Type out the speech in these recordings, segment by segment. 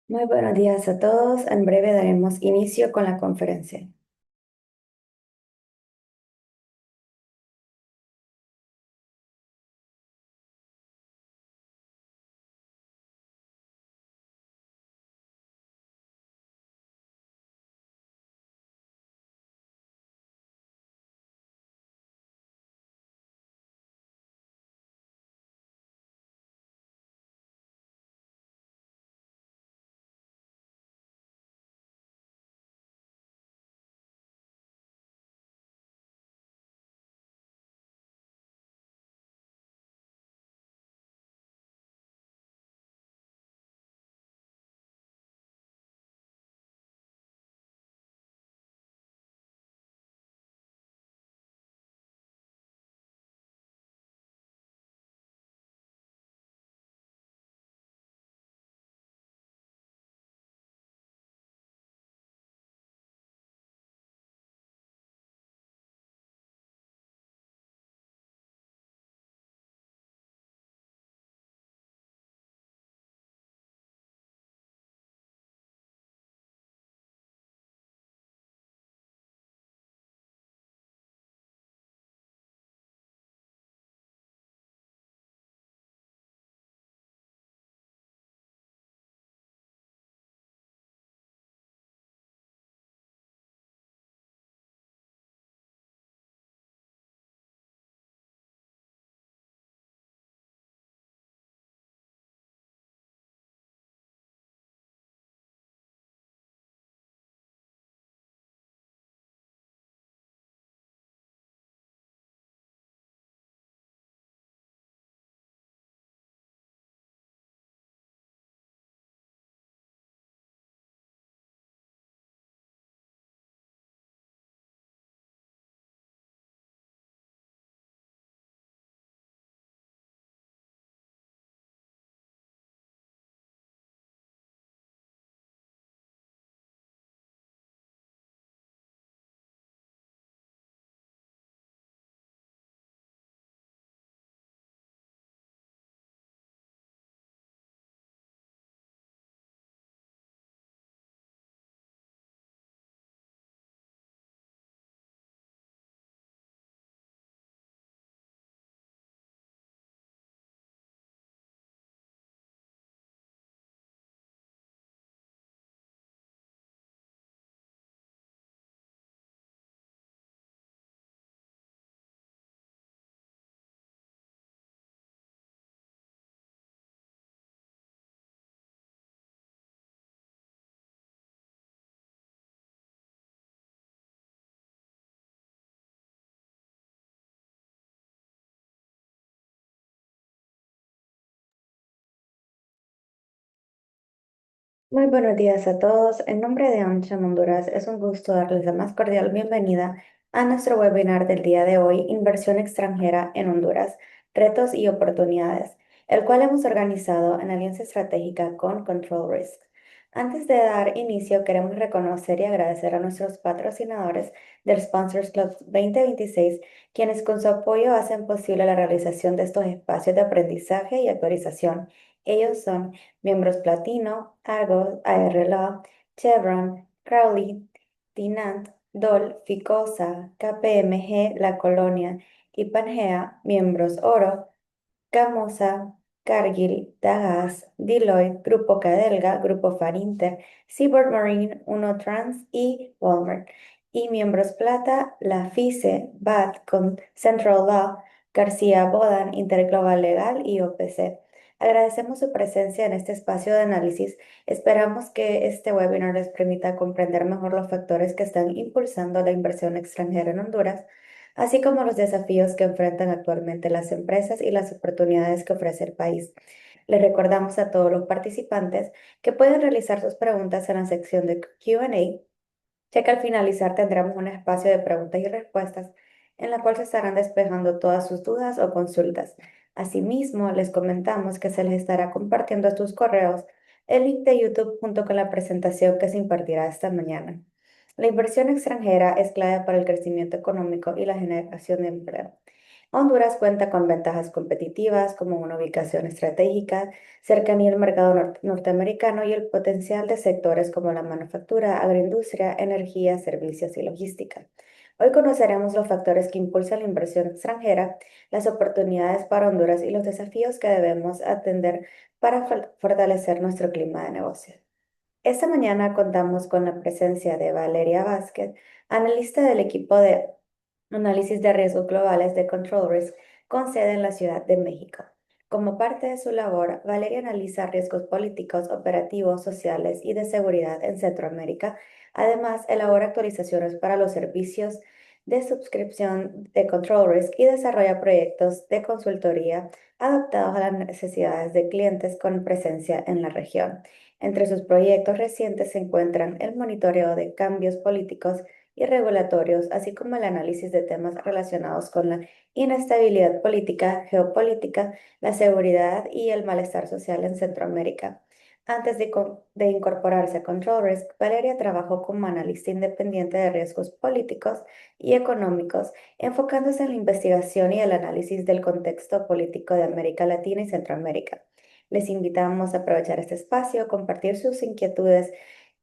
Muy buenos días a todos. En breve daremos inicio con la conferencia. Muy buenos días a todos. En nombre de AmCham Honduras, es un gusto darles la más cordial bienvenida a nuestro webinar del día de hoy, Inversión extranjera en Honduras, retos y oportunidades, el cual hemos organizado en alianza estratégica con Control Risk. Antes de dar inicio, queremos reconocer y agradecer a nuestros patrocinadores del Sponsors Club 2026, quienes con su apoyo hacen posible la realización de estos espacios de aprendizaje y actualización. Ellos son miembros Platino, Argos, ARLA, Chevron, Crowley, Dinant, Dol, Ficosa, KPMG, La Colonia y Pangea, miembros Oro, Camusa, Cargill, Dagas, Deloitte, Grupo Cadelga, Grupo Farinter, Seaboard Marine, Uno Trans y Walmart. Y miembros Plata, La FICE, BAT con Central Law, García Bodan, Interglobal Legal y OPC. Agradecemos su presencia en este espacio de análisis. Esperamos que este webinar les permita comprender mejor los factores que están impulsando la inversión extranjera en Honduras, así como los desafíos que enfrentan actualmente las empresas y las oportunidades que ofrece el país. Les recordamos a todos los participantes que pueden realizar sus preguntas en la sección de Q&A, ya que al finalizar tendremos un espacio de preguntas y respuestas en la cual se estarán despejando todas sus dudas o consultas. Asimismo, les comentamos que se les estará compartiendo a sus correos el link de YouTube junto con la presentación que se impartirá esta mañana. La inversión extranjera es clave para el crecimiento económico y la generación de empleo. Honduras cuenta con ventajas competitivas como una ubicación estratégica, cercanía al mercado norteamericano y el potencial de sectores como la manufactura, agroindustria, energía, servicios y logística. Hoy conoceremos los factores que impulsan la inversión extranjera, las oportunidades para Honduras y los desafíos que debemos atender para fortalecer nuestro clima de negocios. Esta mañana contamos con la presencia de Valeria Vázquez, analista del equipo de análisis de riesgos globales de Control Risk con sede en la Ciudad de México. Como parte de su labor, Valeria analiza riesgos políticos, operativos, sociales y de seguridad en Centroamérica. Además, elabora actualizaciones para los servicios de suscripción de Control Risk y desarrolla proyectos de consultoría adaptados a las necesidades de clientes con presencia en la región. Entre sus proyectos recientes se encuentran el monitoreo de cambios políticos y regulatorios, así como el análisis de temas relacionados con la inestabilidad política, geopolítica, la seguridad y el malestar social en Centroamérica. Antes de incorporarse a Control Risk, Valeria trabajó como analista independiente de riesgos políticos y económicos, enfocándose en la investigación y el análisis del contexto político de América Latina y Centroamérica. Les invitamos a aprovechar este espacio, compartir sus inquietudes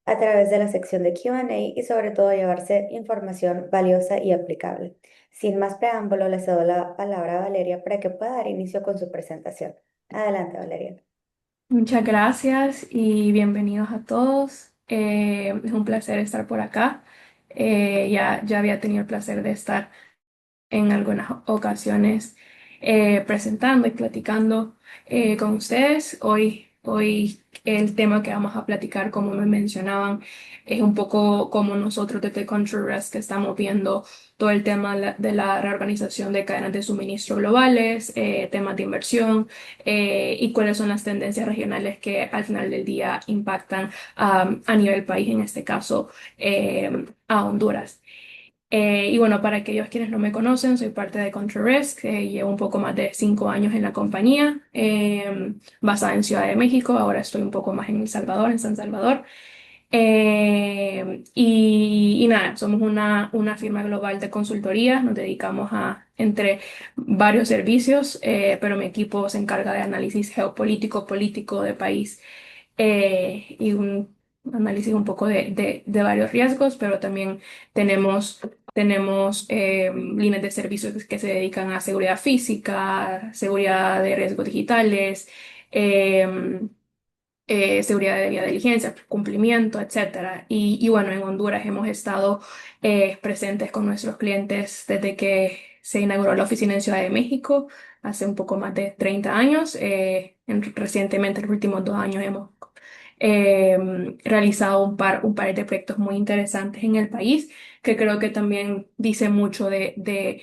a través de la sección de Q&A y sobre todo llevarse información valiosa y aplicable. Sin más preámbulo, le cedo la palabra a Valeria para que pueda dar inicio con su presentación. Adelante, Valeria. Muchas gracias y bienvenidos a todos. Es un placer estar por acá. Ya había tenido el placer de estar en algunas ocasiones presentando y platicando con ustedes. Hoy el tema que vamos a platicar, como me mencionaban, es un poco como nosotros desde ControlRisk que estamos viendo todo el tema de la reorganización de cadenas de suministro globales, temas de inversión y cuáles son las tendencias regionales que al final del día impactan a nivel país, en este caso a Honduras. Y bueno, para aquellos quienes no me conocen, soy parte de ContraRisk, llevo un poco más de 5 años en la compañía, basada en Ciudad de México, ahora estoy un poco más en El Salvador, en San Salvador. Y nada, somos una firma global de consultoría, nos dedicamos a entre varios servicios, pero mi equipo se encarga de análisis geopolítico, político de país y un análisis un poco de varios riesgos, pero también tenemos líneas de servicios que se dedican a seguridad física, seguridad de riesgos digitales, em, seguridad de vía de diligencia, cumplimiento, etcétera. Y bueno, en Honduras hemos estado presentes con nuestros clientes desde que se inauguró la oficina en Ciudad de México, hace un poco más de 30 años. Recientemente, en los últimos 2 años, hemos realizado un par de proyectos muy interesantes en el país, que creo que también dice mucho de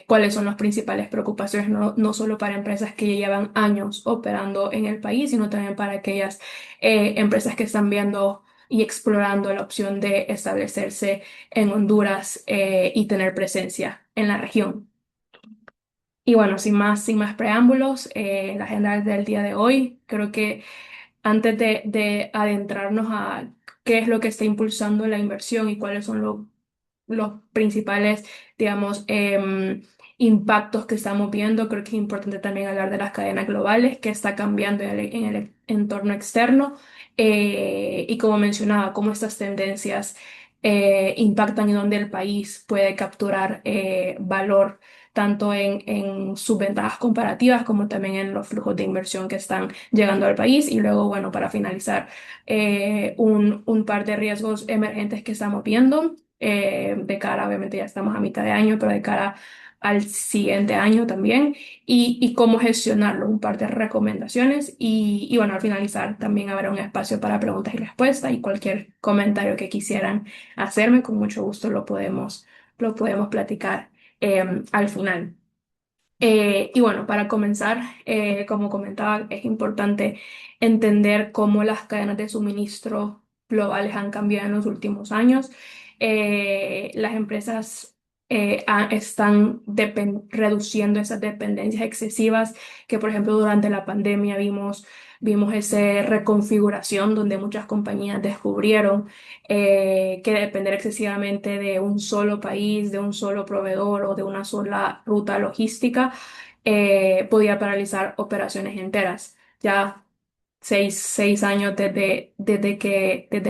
cuáles son las principales preocupaciones, no solo para empresas que ya llevan años operando en el país, sino también para aquellas empresas que están viendo y explorando la opción de establecerse en Honduras y tener presencia en la región. Y bueno, sin más preámbulos, la agenda del día de hoy, creo que antes de adentrarnos a qué es lo que está impulsando la inversión y cuáles son los principales, digamos, impactos que estamos viendo. Creo que es importante también hablar de las cadenas globales, que está cambiando en el entorno externo y como mencionaba, cómo estas tendencias impactan y dónde el país puede capturar valor tanto en sus ventajas comparativas como también en los flujos de inversión que están llegando al país. Y luego, bueno, para finalizar, un par de riesgos emergentes que estamos viendo de cara, obviamente ya estamos a mitad de año, pero de cara al siguiente año también, y cómo gestionarlo, un par de recomendaciones, y bueno, al finalizar también habrá un espacio para preguntas y respuestas, y cualquier comentario que quisieran hacerme, con mucho gusto lo podemos platicar al final. Y bueno, para comenzar, como comentaba, es importante entender cómo las cadenas de suministro globales han cambiado en los últimos años. Las empresas están reduciendo esas dependencias excesivas que, por ejemplo, durante la pandemia vimos vimos esa reconfiguración donde muchas compañías descubrieron que depender excesivamente de un solo país, de un solo proveedor o de una sola ruta logística podía paralizar operaciones enteras. Ya seis años desde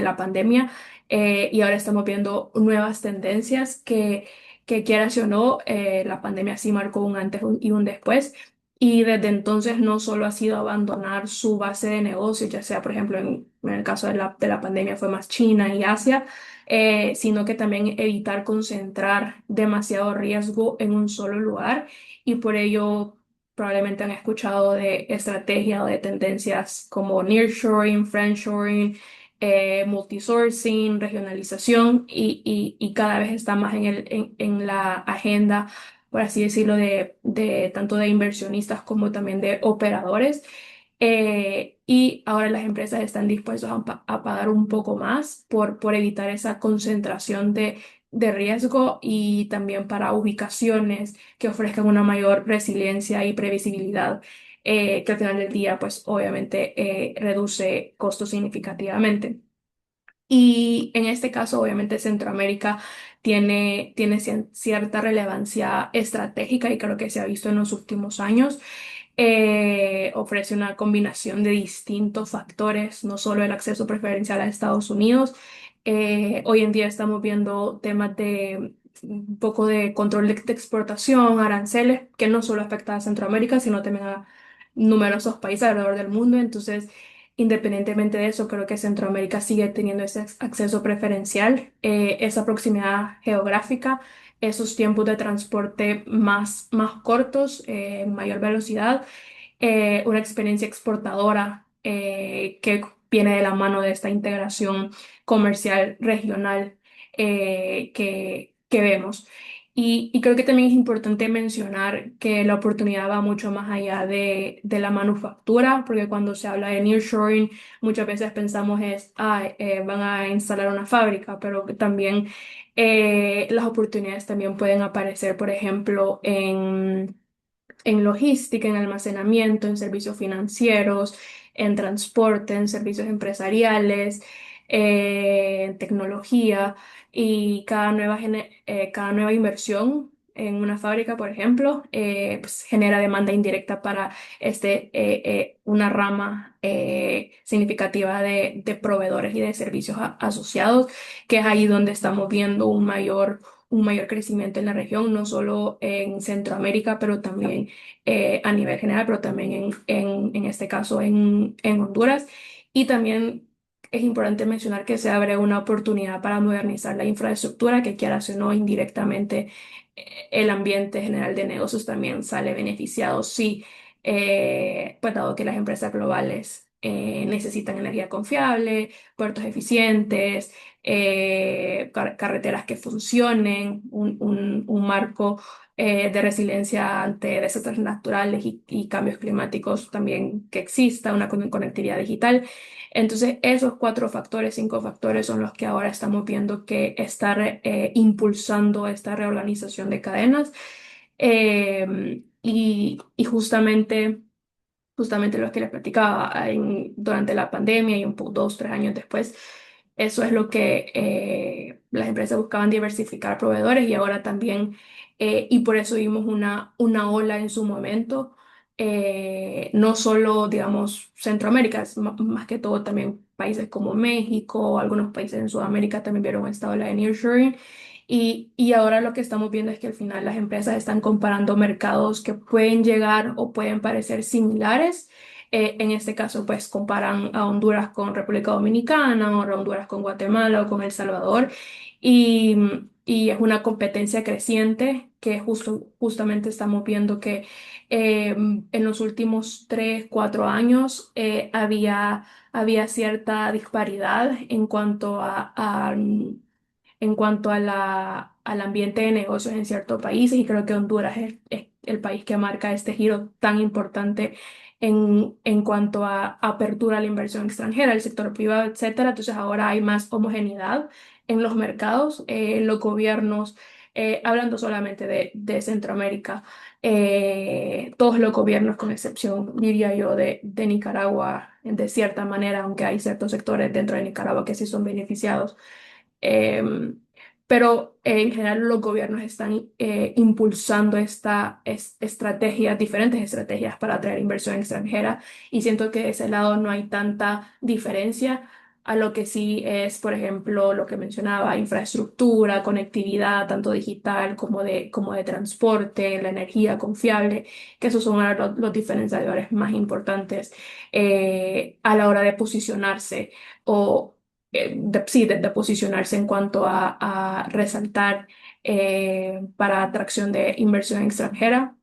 la pandemia y ahora estamos viendo nuevas tendencias que quieras o no, la pandemia sí marcó un antes y un después. Y desde entonces no solo ha sido abandonar su base de negocios, ya sea, por ejemplo, en el caso de la pandemia fue más China y Asia, sino que también evitar concentrar demasiado riesgo en un solo lugar y por ello probablemente han escuchado de estrategias o de tendencias como nearshoring, friendshoring, multisourcing, regionalización y cada vez está más en la agenda, por así decirlo, de tanto de inversionistas como también de operadores. Y ahora las empresas están dispuestas a pagar un poco más por evitar esa concentración de riesgo y también para ubicaciones que ofrezcan una mayor resiliencia y previsibilidad, que al final del día, pues obviamente reduce costos significativamente. Y en este caso, obviamente, Centroamérica tiene cierta relevancia estratégica y creo que se ha visto en los últimos años. Ofrece una combinación de distintos factores, no solo el acceso preferencial a Estados Unidos. Hoy en día estamos viendo temas de un poco de control de exportación, aranceles, que no solo afecta a Centroamérica, sino también a numerosos países alrededor del mundo. Entonces, independientemente de eso, creo que Centroamérica sigue teniendo ese acceso preferencial, esa proximidad geográfica, esos tiempos de transporte más cortos, mayor velocidad, una experiencia exportadora que viene de la mano de esta integración comercial regional que vemos. Y creo que también es importante mencionar que la oportunidad va mucho más allá de la manufactura, porque cuando se habla de nearshoring, muchas veces pensamos van a instalar una fábrica, pero que también las oportunidades también pueden aparecer, por ejemplo, en logística, en almacenamiento, en servicios financieros, en transporte, en servicios empresariales, en tecnología y cada nueva inversión en una fábrica, por ejemplo, pues genera demanda indirecta para una rama significativa de proveedores y de servicios asociados, que es ahí donde estamos viendo un mayor crecimiento en la región, no solo en Centroamérica, pero también a nivel general, pero también en este caso en Honduras. Y también es importante mencionar que se abre una oportunidad para modernizar la infraestructura, que quieras o no, indirectamente el ambiente general de negocios también sale beneficiado, sí, pues dado que las empresas globales necesitan energía confiable, puertos eficientes, carreteras que funcionen, un marco de resiliencia ante desastres naturales y cambios climáticos también que exista, una conectividad digital. Entonces, esos cuatro factores, cinco factores son los que ahora estamos viendo que está impulsando esta reorganización de cadenas. Y justamente lo que les platicaba durante la pandemia y un poco 2, 3 años después, eso es lo que las empresas buscaban diversificar proveedores y ahora también, y por eso vimos una ola en su momento, no solo, digamos, Centroamérica, más que todo también países como México, algunos países en Sudamérica también vieron esta ola de nearshoring. Y ahora lo que estamos viendo es que al final las empresas están comparando mercados que pueden llegar o pueden parecer similares. En este caso, pues comparan a Honduras con República Dominicana, o a Honduras con Guatemala o con El Salvador. Y, y es una competencia creciente que justamente estamos viendo que en los últimos 3, 4 años había cierta disparidad en cuanto al ambiente de negocios en ciertos países y creo que Honduras es el país que marca este giro tan importante en cuanto a apertura a la inversión extranjera, el sector privado, etcétera. Entonces ahora hay más homogeneidad en los mercados, los gobiernos, hablando solamente de Centroamérica, todos los gobiernos, con excepción, diría yo, de Nicaragua. de cierta manera, aunque hay ciertos sectores dentro de Nicaragua que sí son beneficiados. Em, pero en general los gobiernos están impulsando estrategias, diferentes estrategias para atraer inversión extranjera y siento que de ese lado no hay tanta diferencia a lo que sí es, por ejemplo, lo que mencionaba, infraestructura, conectividad, tanto digital como de transporte, la energía confiable, que esos son ahora los diferenciadores más importantes a la hora de posicionarse o sí, de posicionarse en cuanto a resaltar para atracción de inversión extranjera.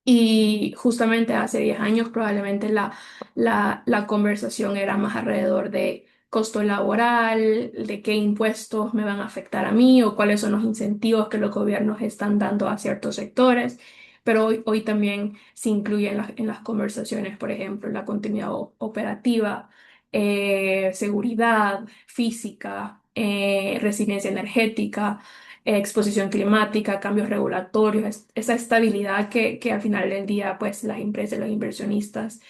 Y justamente hace 10 años probablemente la conversación era más alrededor de costo laboral, de qué impuestos me van a afectar a mí o cuáles son los incentivos que los gobiernos están dando a ciertos sectores. Pero hoy también se incluye en las conversaciones, por ejemplo, la continuidad operativa, seguridad física, resiliencia energética, exposición climática, cambios regulatorios, esa estabilidad que al final del día pues las empresas, los inversionistas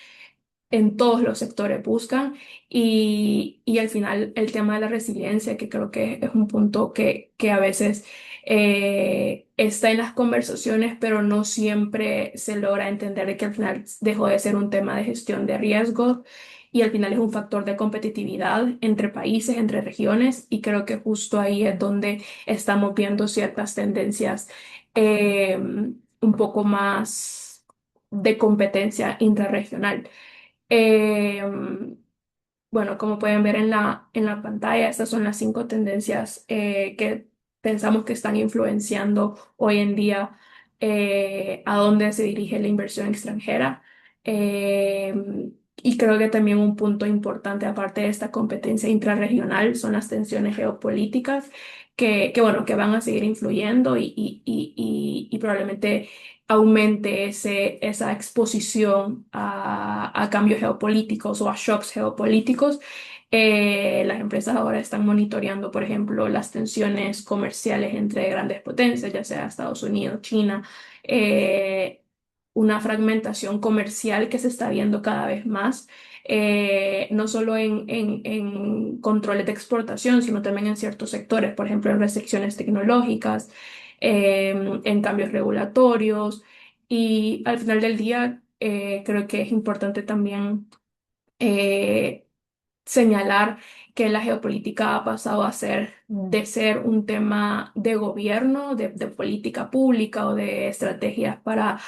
en todos los sectores buscan y al final el tema de la resiliencia que creo que es un punto que a veces está en las conversaciones pero no siempre se logra entender que al final dejó de ser un tema de gestión de riesgos y al final es un factor de competitividad entre países, entre regiones y creo que justo ahí es donde estamos viendo ciertas tendencias un poco más de competencia intrarregional. Eh, bueno, como pueden ver en la pantalla, estas son las 5 tendencias que pensamos que están influenciando hoy en día a dónde se dirige la inversión extranjera. Y creo que también un punto importante, aparte de esta competencia intrarregional, son las tensiones geopolíticas bueno, que van a seguir influyendo y probablemente aumente esa exposición a cambios geopolíticos o a shocks geopolíticos. Las empresas ahora están monitoreando, por ejemplo, las tensiones comerciales entre grandes potencias, ya sea Estados Unidos, China, eh, una fragmentación comercial que se está viendo cada vez más. No solo en controles de exportación, sino también en ciertos sectores, por ejemplo, en restricciones tecnológicas, en cambios regulatorios y al final del día creo que es importante también eh, señalar que la geopolítica ha pasado a ser de ser un tema de gobierno, de política pública o de estrategias para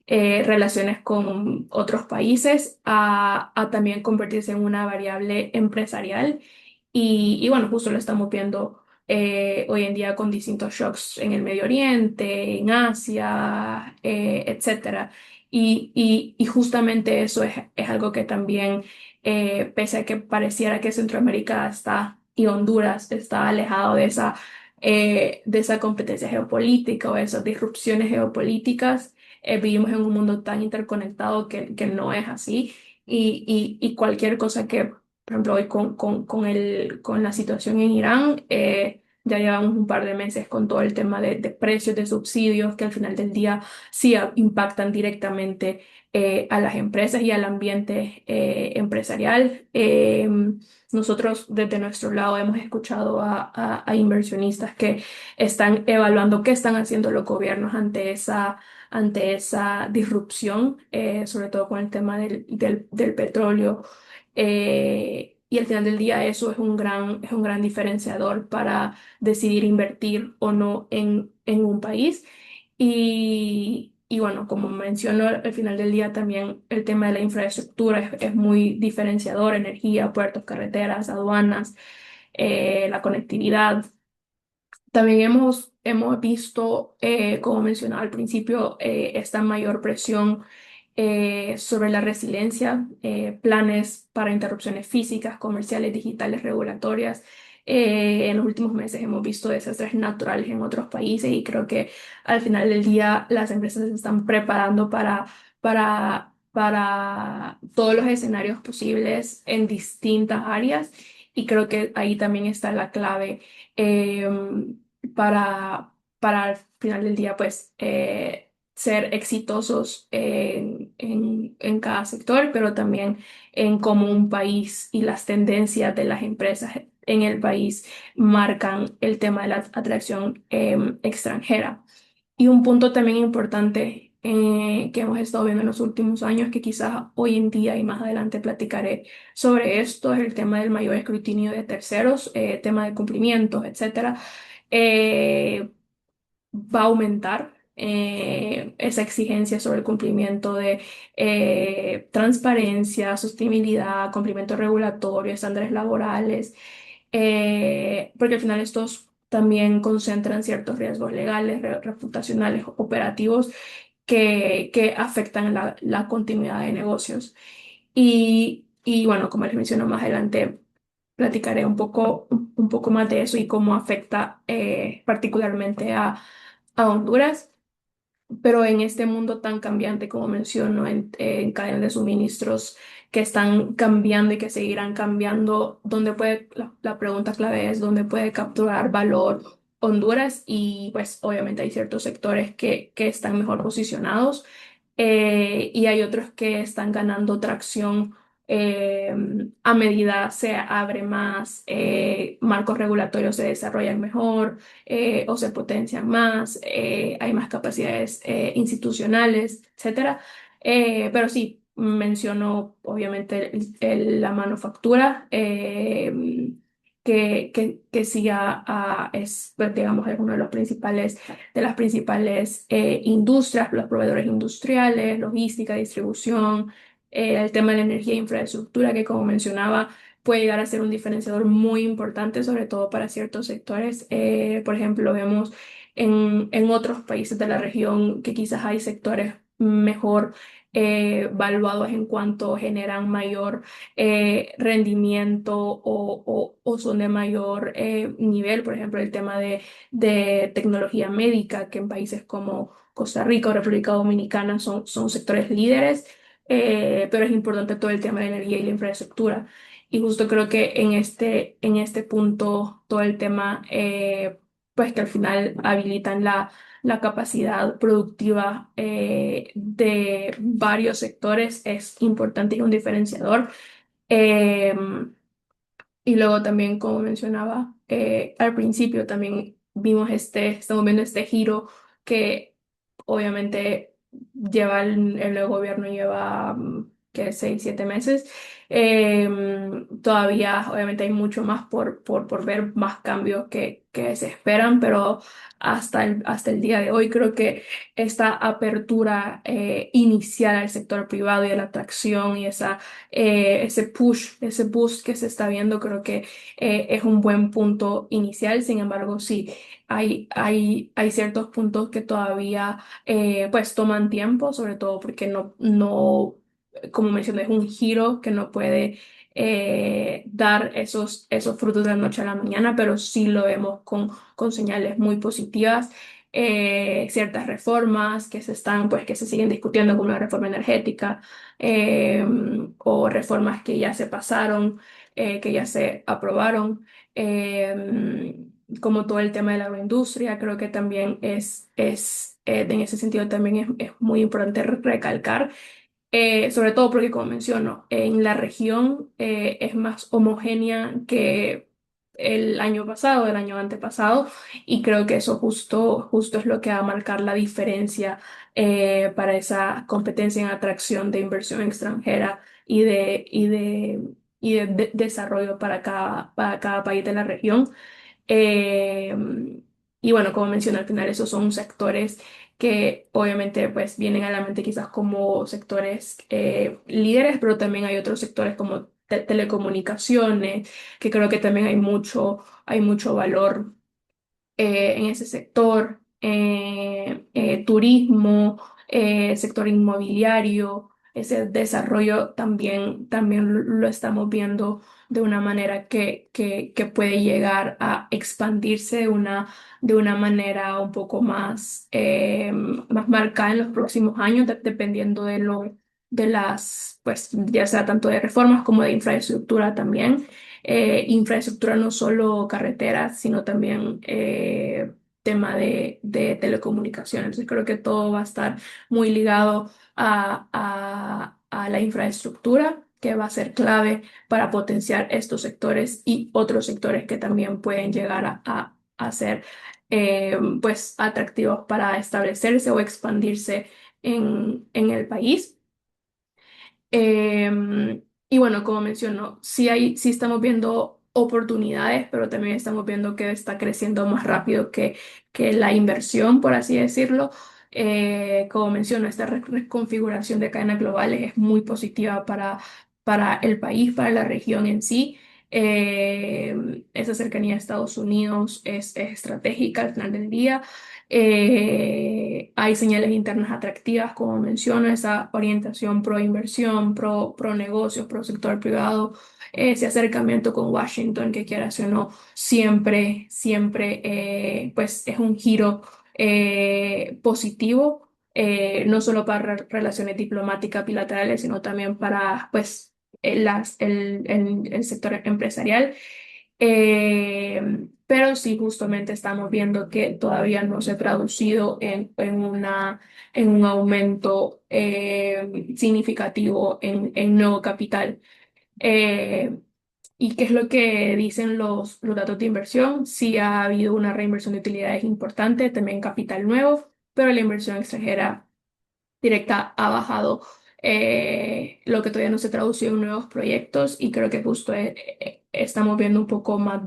relaciones con otros países, a también convertirse en una variable empresarial. Y bueno, justo lo estamos viendo hoy en día con distintos shocks en el Medio Oriente, en Asia, etcétera. Y justamente eso es algo que también pese a que pareciera que Centroamérica está y Honduras está alejado de esa competencia geopolítica o de esas disrupciones geopolíticas, vivimos en un mundo tan interconectado que no es así y cualquier cosa que, por ejemplo, hoy con la situación en Irán, ya llevamos un par de meses con todo el tema de precios, de subsidios, que al final del día sí impactan directamente a las empresas y al ambiente empresarial. Nosotros desde nuestro lado hemos escuchado a inversionistas que están evaluando qué están haciendo los gobiernos ante esa disrupción, sobre todo con el tema del petróleo. Y al final del día eso es un gran diferenciador para decidir invertir o no en un país. Y bueno, como menciono, al final del día también el tema de la infraestructura es muy diferenciador, energía, puertos, carreteras, aduanas, la conectividad. También hemos visto, como mencionaba al principio, esta mayor presión sobre la resiliencia, planes para interrupciones físicas, comerciales, digitales, regulatorias. En los últimos meses hemos visto desastres naturales en otros países y creo que al final del día las empresas se están preparando para todos los escenarios posibles en distintas áreas y creo que ahí también está la clave para al final del día, pues, ser exitosos en cada sector, pero también en cómo un país y las tendencias de las empresas en el país marcan el tema de la atracción extranjera. Y un punto también importante que hemos estado viendo en los últimos años, que quizás hoy en día y más adelante platicaré sobre esto, es el tema del mayor escrutinio de terceros, tema de cumplimientos, etcétera. Eh, Va a aumentar esa exigencia sobre el cumplimiento de transparencia, sostenibilidad, cumplimiento regulatorio, estándares laborales, porque al final estos también concentran ciertos riesgos legales, reputacionales, operativos que afectan la continuidad de negocios. Y bueno, como les menciono más adelante, platicaré un poco más de eso y cómo afecta particularmente a Honduras, pero en este mundo tan cambiante como menciono, en cadenas de suministros que están cambiando y que seguirán cambiando, la pregunta clave es dónde puede capturar valor Honduras y pues obviamente hay ciertos sectores que están mejor posicionados y hay otros que están ganando tracción eh, a medida se abre más, marcos regulatorios se desarrollan mejor o se potencian más, hay más capacidades institucionales, etcétera. Pero sí, menciono obviamente la manufactura, que sí es, pues, digamos, es uno de los principales, de las principales industrias, los proveedores industriales, logística, distribución, el tema de la energía e infraestructura, que como mencionaba, puede llegar a ser un diferenciador muy importante, sobre todo para ciertos sectores. Por ejemplo, vemos en otros países de la región que quizás hay sectores mejor valuados en cuanto generan mayor rendimiento o son de mayor nivel. Por ejemplo, el tema de tecnología médica, que en países como Costa Rica o República Dominicana son sectores líderes, pero es importante todo el tema de la energía y la infraestructura. Y justo creo que en este punto, todo el tema, pues que al final habilitan la capacidad productiva de varios sectores es importante y un diferenciador. Eh, y luego también, como mencionaba al principio, también estamos viendo este giro que obviamente el nuevo gobierno lleva que 6, 7 meses. Todavía obviamente hay mucho más por ver, más cambios que se esperan, pero hasta el día de hoy creo que esta apertura inicial al sector privado y a la atracción y ese boost que se está viendo, creo que es un buen punto inicial. Sin embargo, sí, hay ciertos puntos que todavía pues toman tiempo, sobre todo porque como mencioné, es un giro que no puede dar esos frutos de la noche a la mañana, pero sí lo vemos con señales muy positivas. Ciertas reformas pues, que se siguen discutiendo, como la reforma energética, eh, o reformas que ya se pasaron, que ya se aprobaron, como todo el tema de la agroindustria, creo que también en ese sentido también es muy importante recalcar sobre todo porque, como menciono, en la región es más homogénea que el año pasado, el año antepasado, y creo que eso justo es lo que va a marcar la diferencia para esa competencia en atracción de inversión extranjera y de desarrollo para cada país de la región. Eh, y bueno, como mencioné al final, esos son sectores que obviamente pues vienen a la mente quizás como sectores líderes, pero también hay otros sectores como telecomunicaciones, que creo que también hay mucho valor en ese sector, turismo, sector inmobiliario, ese desarrollo también lo estamos viendo de una manera que puede llegar a expandirse de una manera un poco más marcada en los próximos años, dependiendo de pues ya sea tanto de reformas como de infraestructura también. Infraestructura no solo carreteras, sino también tema de telecomunicaciones. Entonces creo que todo va a estar muy ligado a la infraestructura, que va a ser clave para potenciar estos sectores y otros sectores que también pueden llegar a ser pues atractivos para establecerse o expandirse en el país. Y bueno, como menciono, sí estamos viendo oportunidades, pero también estamos viendo que está creciendo más rápido que la inversión, por así decirlo. Como menciono, esta reconfiguración de cadenas globales es muy positiva para el país, para la región en sí. Esa cercanía a Estados Unidos es estratégica al final del día. Hay señales internas atractivas, como menciono, esa orientación pro inversión, pro negocios, pro sector privado, ese acercamiento con Washington, que quieras o no, siempre pues es un giro positivo, no solo para relaciones diplomáticas bilaterales, sino también para pues el sector empresarial. Pero sí, justamente estamos viendo que todavía no se ha traducido en un aumento significativo en nuevo capital. Eh, ¿Y qué es lo que dicen los datos de inversión? Sí ha habido una reinversión de utilidades importante, también capital nuevo, pero la inversión extranjera directa ha bajado, lo que todavía no se tradució en nuevos proyectos y creo que justo estamos viendo un poco más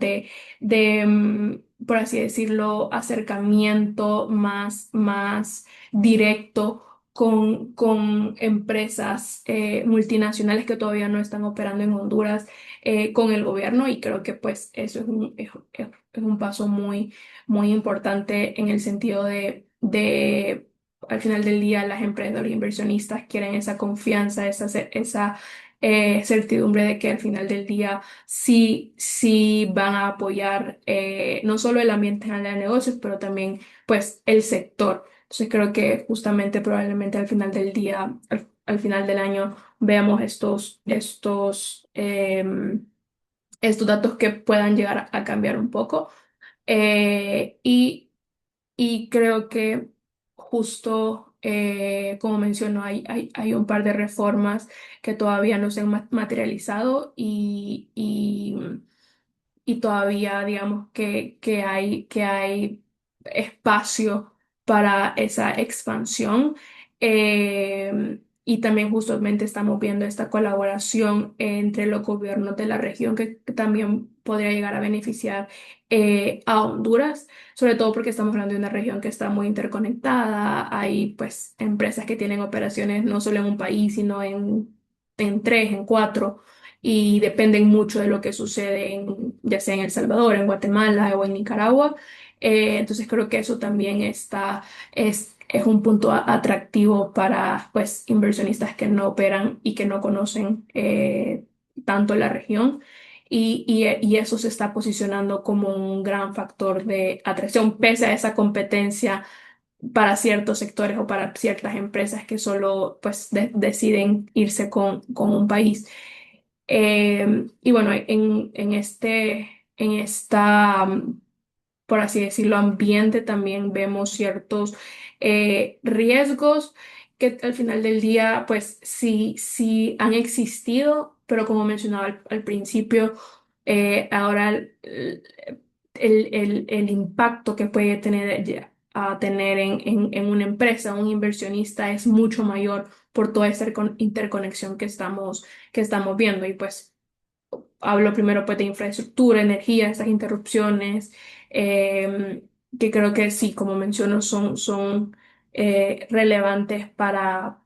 por así decirlo, acercamiento más directo con empresas multinacionales que todavía no están operando en Honduras, con el gobierno, y creo que pues eso es un paso muy importante en el sentido de al final del día las empresas, los inversionistas quieren esa confianza, esa certidumbre de que al final del día sí van a apoyar, no solo el ambiente general de negocios, pero también pues el sector. Entonces creo que justamente probablemente al final del día, al final del año, veamos estos datos que puedan llegar a cambiar un poco. Eh, y y creo que justo, como mencionó, hay un par de reformas que todavía no se han materializado y todavía digamos que hay espacio para esa expansión. Y también justamente estamos viendo esta colaboración entre los gobiernos de la región que también podría llegar a beneficiar a Honduras, sobre todo porque estamos hablando de una región que está muy interconectada. Hay pues empresas que tienen operaciones no solo en un país, sino en tres, en cuatro, y dependen mucho de lo que sucede ya sea en El Salvador, en Guatemala o en Nicaragua. Entonces creo que eso también es un punto atractivo para pues inversionistas que no operan y que no conocen tanto la región. Y eso se está posicionando como un gran factor de atracción, pese a esa competencia para ciertos sectores o para ciertas empresas que solo pues deciden irse con un país. Y bueno, en esta, por así decirlo, ambiente también vemos ciertos riesgos que al final del día, pues sí han existido, pero como mencionaba al principio, ahora el impacto que puede tener en una empresa, un inversionista, es mucho mayor por toda esta interconexión que estamos viendo. Y pues hablo primero pues de infraestructura, energía, estas interrupciones, eh, que creo que sí, como menciono, son relevantes para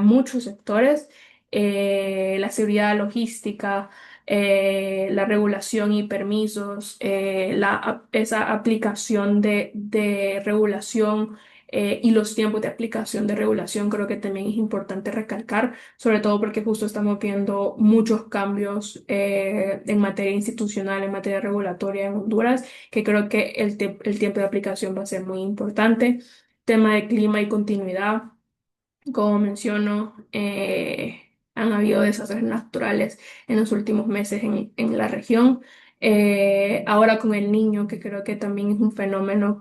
muchos sectores. La seguridad logística, la regulación y permisos, esa aplicación de regulación, y los tiempos de aplicación de regulación, creo que también es importante recalcar, sobre todo porque justo estamos viendo muchos cambios en materia institucional, en materia regulatoria en Honduras, que creo que el tiempo de aplicación va a ser muy importante. Tema de clima y continuidad. Como menciono, han habido desastres naturales en los últimos meses en la región. Ahora con el Niño, que creo que también es un fenómeno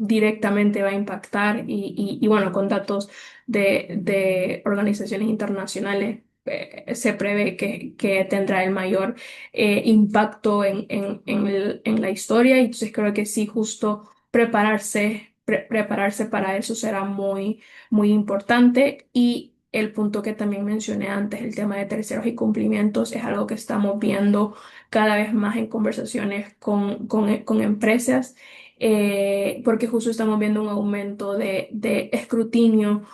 directamente va a impactar y bueno, con datos de organizaciones internacionales. Se prevé que tendrá el mayor impacto en la historia y entonces creo que sí, justo prepararse para eso será muy importante. Y el punto que también mencioné antes, el tema de terceros y cumplimientos, es algo que estamos viendo cada vez más en conversaciones con empresas, porque justo estamos viendo un aumento de escrutinio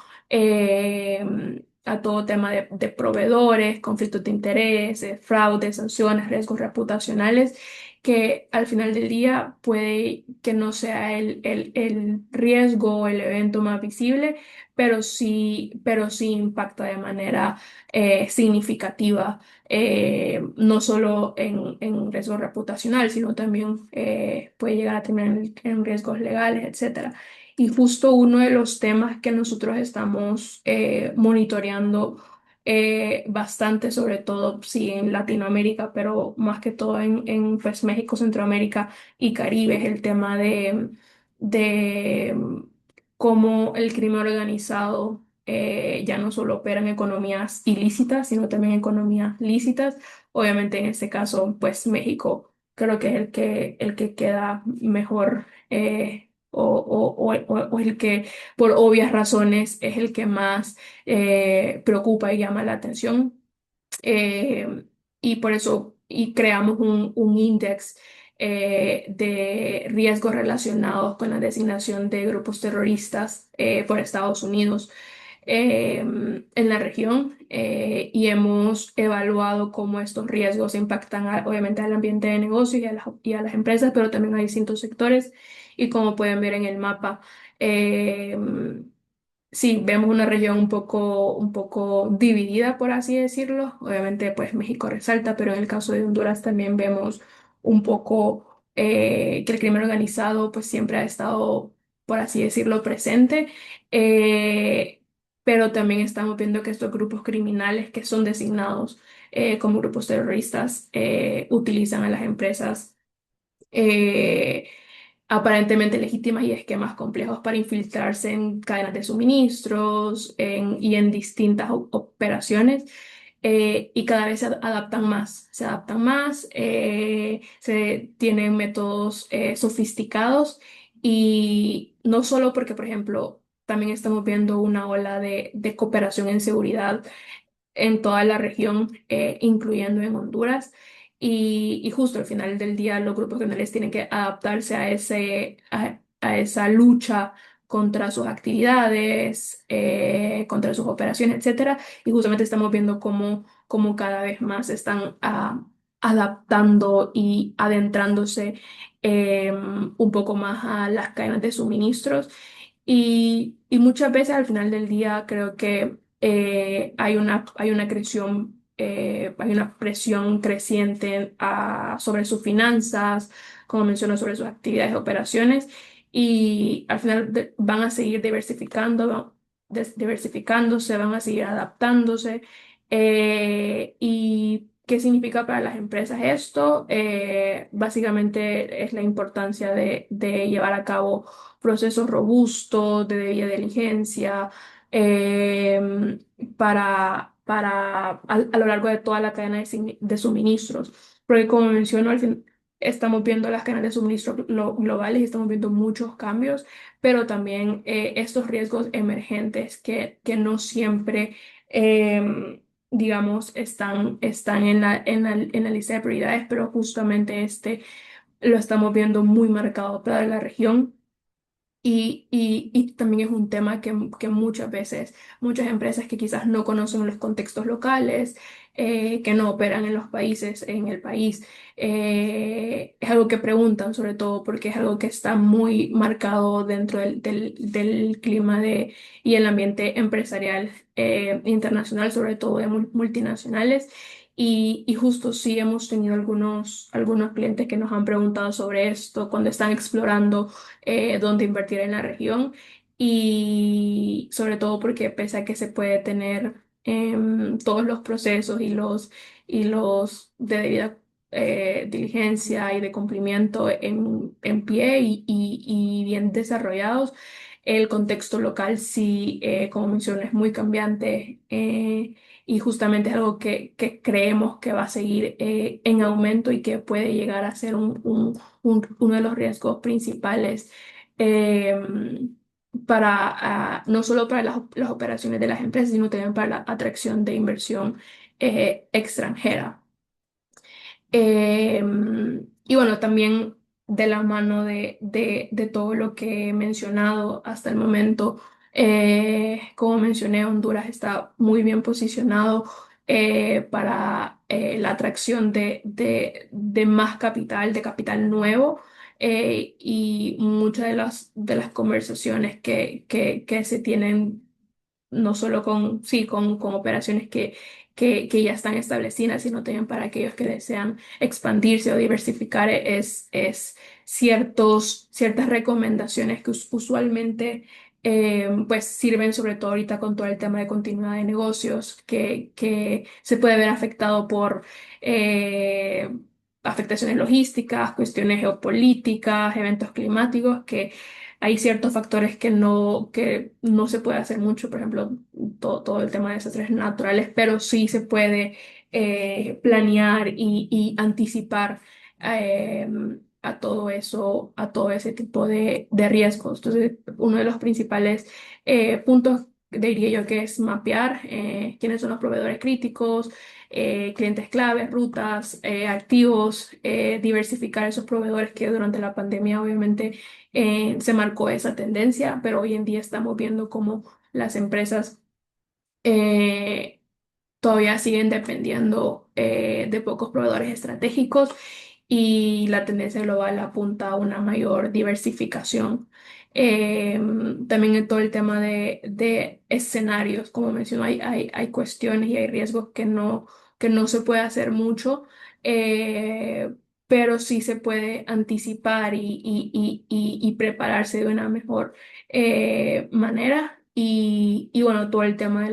a todo tema de proveedores, conflictos de intereses, fraudes, sanciones, riesgos reputacionales, que al final del día puede que no sea el riesgo o el evento más visible, pero sí impacta de manera significativa, no solo en riesgo reputacional, sino también puede llegar a terminar en riesgos legales, etcétera. Y justo uno de los temas que nosotros estamos monitoreando bastante, sobre todo sí en Latinoamérica, pero más que todo pues, México, Centroamérica y Caribe, es el tema de cómo el crimen organizado ya no solo opera en economías ilícitas, sino también en economías lícitas. Obviamente en este caso, pues México creo que es el que queda mejor, o el que por obvias razones es el que más preocupa y llama la atención. eh, y por eso y creamos un índice de riesgos relacionados con la designación de grupos terroristas por Estados Unidos en la región, y hemos evaluado cómo estos riesgos impactan obviamente al ambiente de negocios y a las empresas, pero también a distintos sectores. Y como pueden ver en el mapa, eh, sí, vemos una región un poco dividida, por así decirlo. Obviamente, pues México resalta, pero en el caso de Honduras también vemos un poco que el crimen organizado pues siempre ha estado, por así decirlo, presente. Eh, pero también estamos viendo que estos grupos criminales que son designados como grupos terroristas utilizan a las empresas eh, aparentemente legítimas y esquemas complejos para infiltrarse en cadenas de suministros y en distintas operaciones. Y cada vez se adaptan más, se tienen métodos sofisticados y no solo porque, por ejemplo, también estamos viendo una ola de cooperación en seguridad en toda la región, incluyendo en Honduras. Y justo al final del día los grupos criminales tienen que adaptarse a esa lucha contra sus actividades, contra sus operaciones, etcétera. Y justamente estamos viendo cómo cada vez más están adaptando y adentrándose un poco más a las cadenas de suministros. Y muchas veces al final del día creo que hay una presión creciente sobre sus finanzas, como menciono, sobre sus actividades y operaciones, y al final van a seguir diversificándose, van a seguir adaptándose. ¿Y qué significa para las empresas esto? Básicamente es la importancia de llevar a cabo procesos robustos de debida diligencia, eh, a lo largo de toda la cadena de suministros. Porque como menciono, al fin estamos viendo las cadenas de suministro globales y estamos viendo muchos cambios, pero también estos riesgos emergentes que no siempre, digamos, están en la lista de prioridades, pero justamente lo estamos viendo muy marcado para la región. Y también es un tema que muchas veces, muchas empresas que quizás no conocen los contextos locales, que no operan en los países, en el país, es algo que preguntan, sobre todo porque es algo que está muy marcado dentro del clima y el ambiente empresarial internacional, sobre todo de multinacionales. Y justo sí hemos tenido algunos clientes que nos han preguntado sobre esto cuando están explorando dónde invertir en la región, y sobre todo porque pese a que se puede tener todos los procesos y los de debida diligencia y de cumplimiento en pie y bien desarrollados. El contexto local sí, como mencioné, es muy cambiante, y justamente es algo que creemos que va a seguir en aumento y que puede llegar a ser uno de los riesgos principales, eh, no solo para las operaciones de las empresas, sino también para la atracción de inversión extranjera. Eh, y bueno, también de la mano de todo lo que he mencionado hasta el momento, como mencioné, Honduras está muy bien posicionado para la atracción de más capital, de capital nuevo. Y muchas de las conversaciones que se tienen no solo con operaciones que ya están establecidas, sino también para aquellos que desean expandirse o diversificar, es ciertas recomendaciones que usualmente pues sirven, sobre todo ahorita con todo el tema de continuidad de negocios, que se puede ver afectado por eh, afectaciones logísticas, cuestiones geopolíticas, eventos climáticos, que hay ciertos factores que no se puede hacer mucho, por ejemplo, todo el tema de desastres naturales, pero sí se puede planear y anticipar eh, a todo eso, a todo ese tipo de riesgos. Entonces, uno de los principales puntos, diría yo, que es mapear quiénes son los proveedores críticos, clientes claves, rutas, activos, diversificar esos proveedores que durante la pandemia obviamente se marcó esa tendencia, pero hoy en día estamos viendo cómo las empresas eh, todavía siguen dependiendo de pocos proveedores estratégicos, y la tendencia global apunta a una mayor diversificación. Eh, También en todo el tema de escenarios, como mencionó, hay cuestiones y hay riesgos que no se puede hacer mucho, eh, pero sí se puede anticipar y prepararse de una mejor manera. Y bueno, todo el tema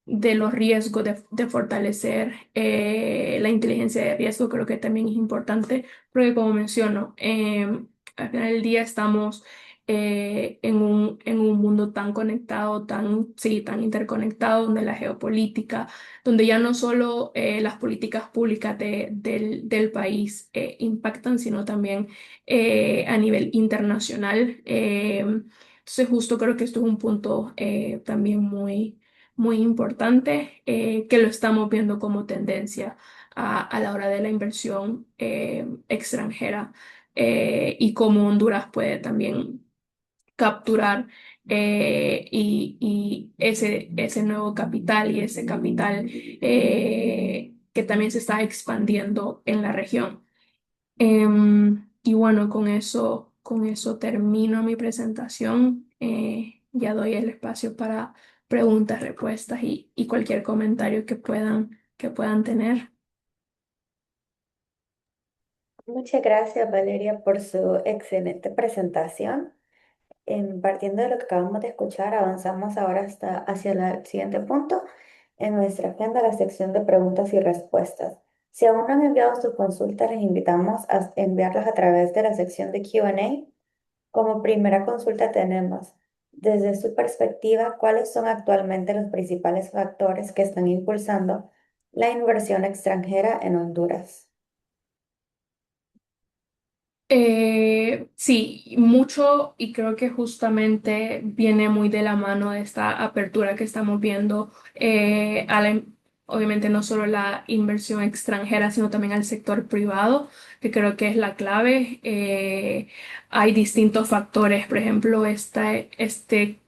de los riesgos, de fortalecer la inteligencia de riesgo, creo que también es importante, porque como menciono, al final del día estamos en un mundo tan conectado, sí, tan interconectado, donde la geopolítica, donde ya no solo las políticas públicas del país impactan, sino también a nivel internacional. Entonces, justo creo que esto es un punto también muy importante, que lo estamos viendo como tendencia a la hora de la inversión extranjera, y cómo Honduras puede también capturar y ese nuevo capital y ese capital que también se está expandiendo en la región. Y bueno, con eso termino mi presentación. Ya doy el espacio para preguntas, respuestas y cualquier comentario que puedan tener. Muchas gracias, Valeria, por su excelente presentación. Partiendo de lo que acabamos de escuchar, avanzamos ahora hacia el siguiente punto en nuestra agenda, la sección de preguntas y respuestas. Si aún no han enviado sus consultas, les invitamos a enviarlas a través de la sección de Q&A. Como primera consulta tenemos, desde su perspectiva, ¿cuáles son actualmente los principales factores que están impulsando la inversión extranjera en Honduras? Sí, mucho, y creo que justamente viene muy de la mano de esta apertura que estamos viendo obviamente no solo la inversión extranjera, sino también al sector privado, que creo que es la clave. Hay distintos factores, por ejemplo, este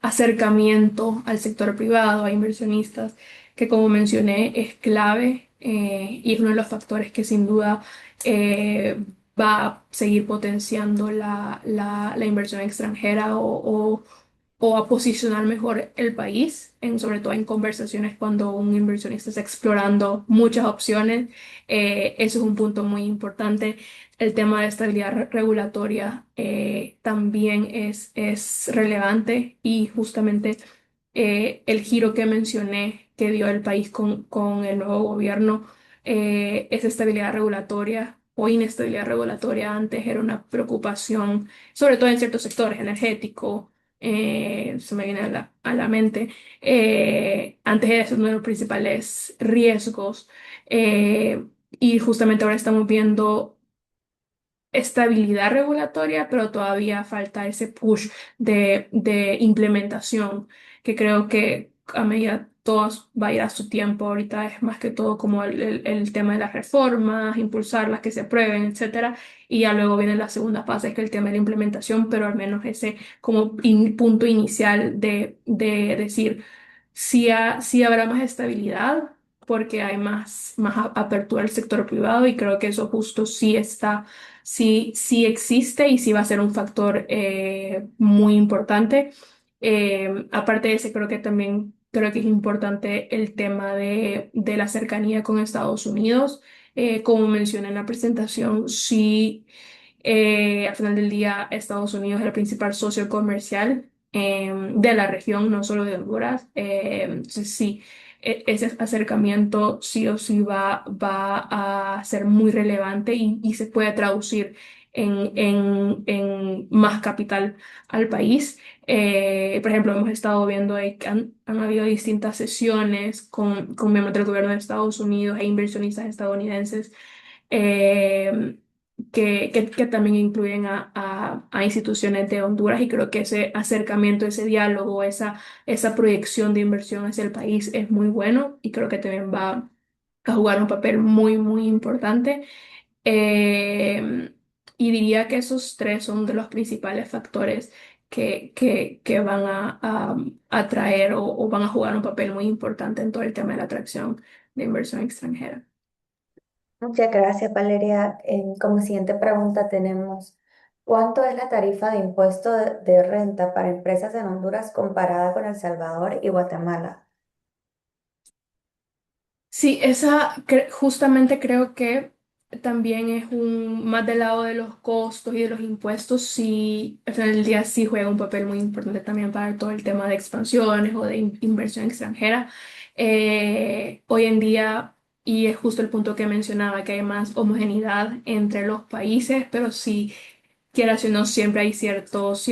acercamiento al sector privado, a inversionistas, que como mencioné es clave, y es uno de los factores que sin duda va a seguir potenciando la inversión extranjera o a posicionar mejor el país, sobre todo en conversaciones cuando un inversionista está explorando muchas opciones. Eso es un punto muy importante. El tema de estabilidad regulatoria también es relevante, y justamente el giro que mencioné que dio el país con el nuevo gobierno esa estabilidad regulatoria o inestabilidad regulatoria antes era una preocupación, sobre todo en ciertos sectores, energético, se me viene a la mente. Antes era uno de los principales riesgos, eh, y justamente ahora estamos viendo estabilidad regulatoria, pero todavía falta ese push de implementación, que creo que a medida todos va a ir a su tiempo. Ahorita es más que todo como el tema de las reformas, impulsarlas, que se aprueben, etcétera. Y ya luego viene la segunda fase, que es el tema de la implementación, pero al menos ese como punto inicial de decir si habrá más estabilidad porque hay más apertura al sector privado, y creo que eso justo sí está, sí existe y sí va a ser un factor muy importante. Aparte de ese, creo que es importante el tema de la cercanía con Estados Unidos. Como mencioné en la presentación, sí, al final del día, Estados Unidos es el principal socio comercial de la región, no solo de Honduras. Entonces, sí, ese acercamiento sí o sí va a ser muy relevante y se puede traducir en más capital al país. Por ejemplo, hemos estado viendo ahí que han habido distintas sesiones con miembros del gobierno de Estados Unidos e inversionistas estadounidenses, eh, que también incluyen a instituciones de Honduras, y creo que ese acercamiento, ese diálogo, esa proyección de inversión hacia el país es muy bueno, y creo que también va a jugar un papel muy, muy importante. Eh, y diría que esos tres son de los principales factores que van a atraer o van a jugar un papel muy importante en todo el tema de la atracción de inversión extranjera. Muchas gracias, Valeria. Como siguiente pregunta tenemos, ¿cuánto es la tarifa de impuesto de renta para empresas en Honduras comparada con El Salvador y Guatemala? Sí, esa justamente creo que también es un más del lado de los costos y de los impuestos. Sí, al final del día sí juega un papel muy importante también para todo el tema de expansiones o de inversión extranjera. Hoy en día, y es justo el punto que mencionaba, que hay más homogeneidad entre los países, pero sí, quieras o no, siempre hay ciertas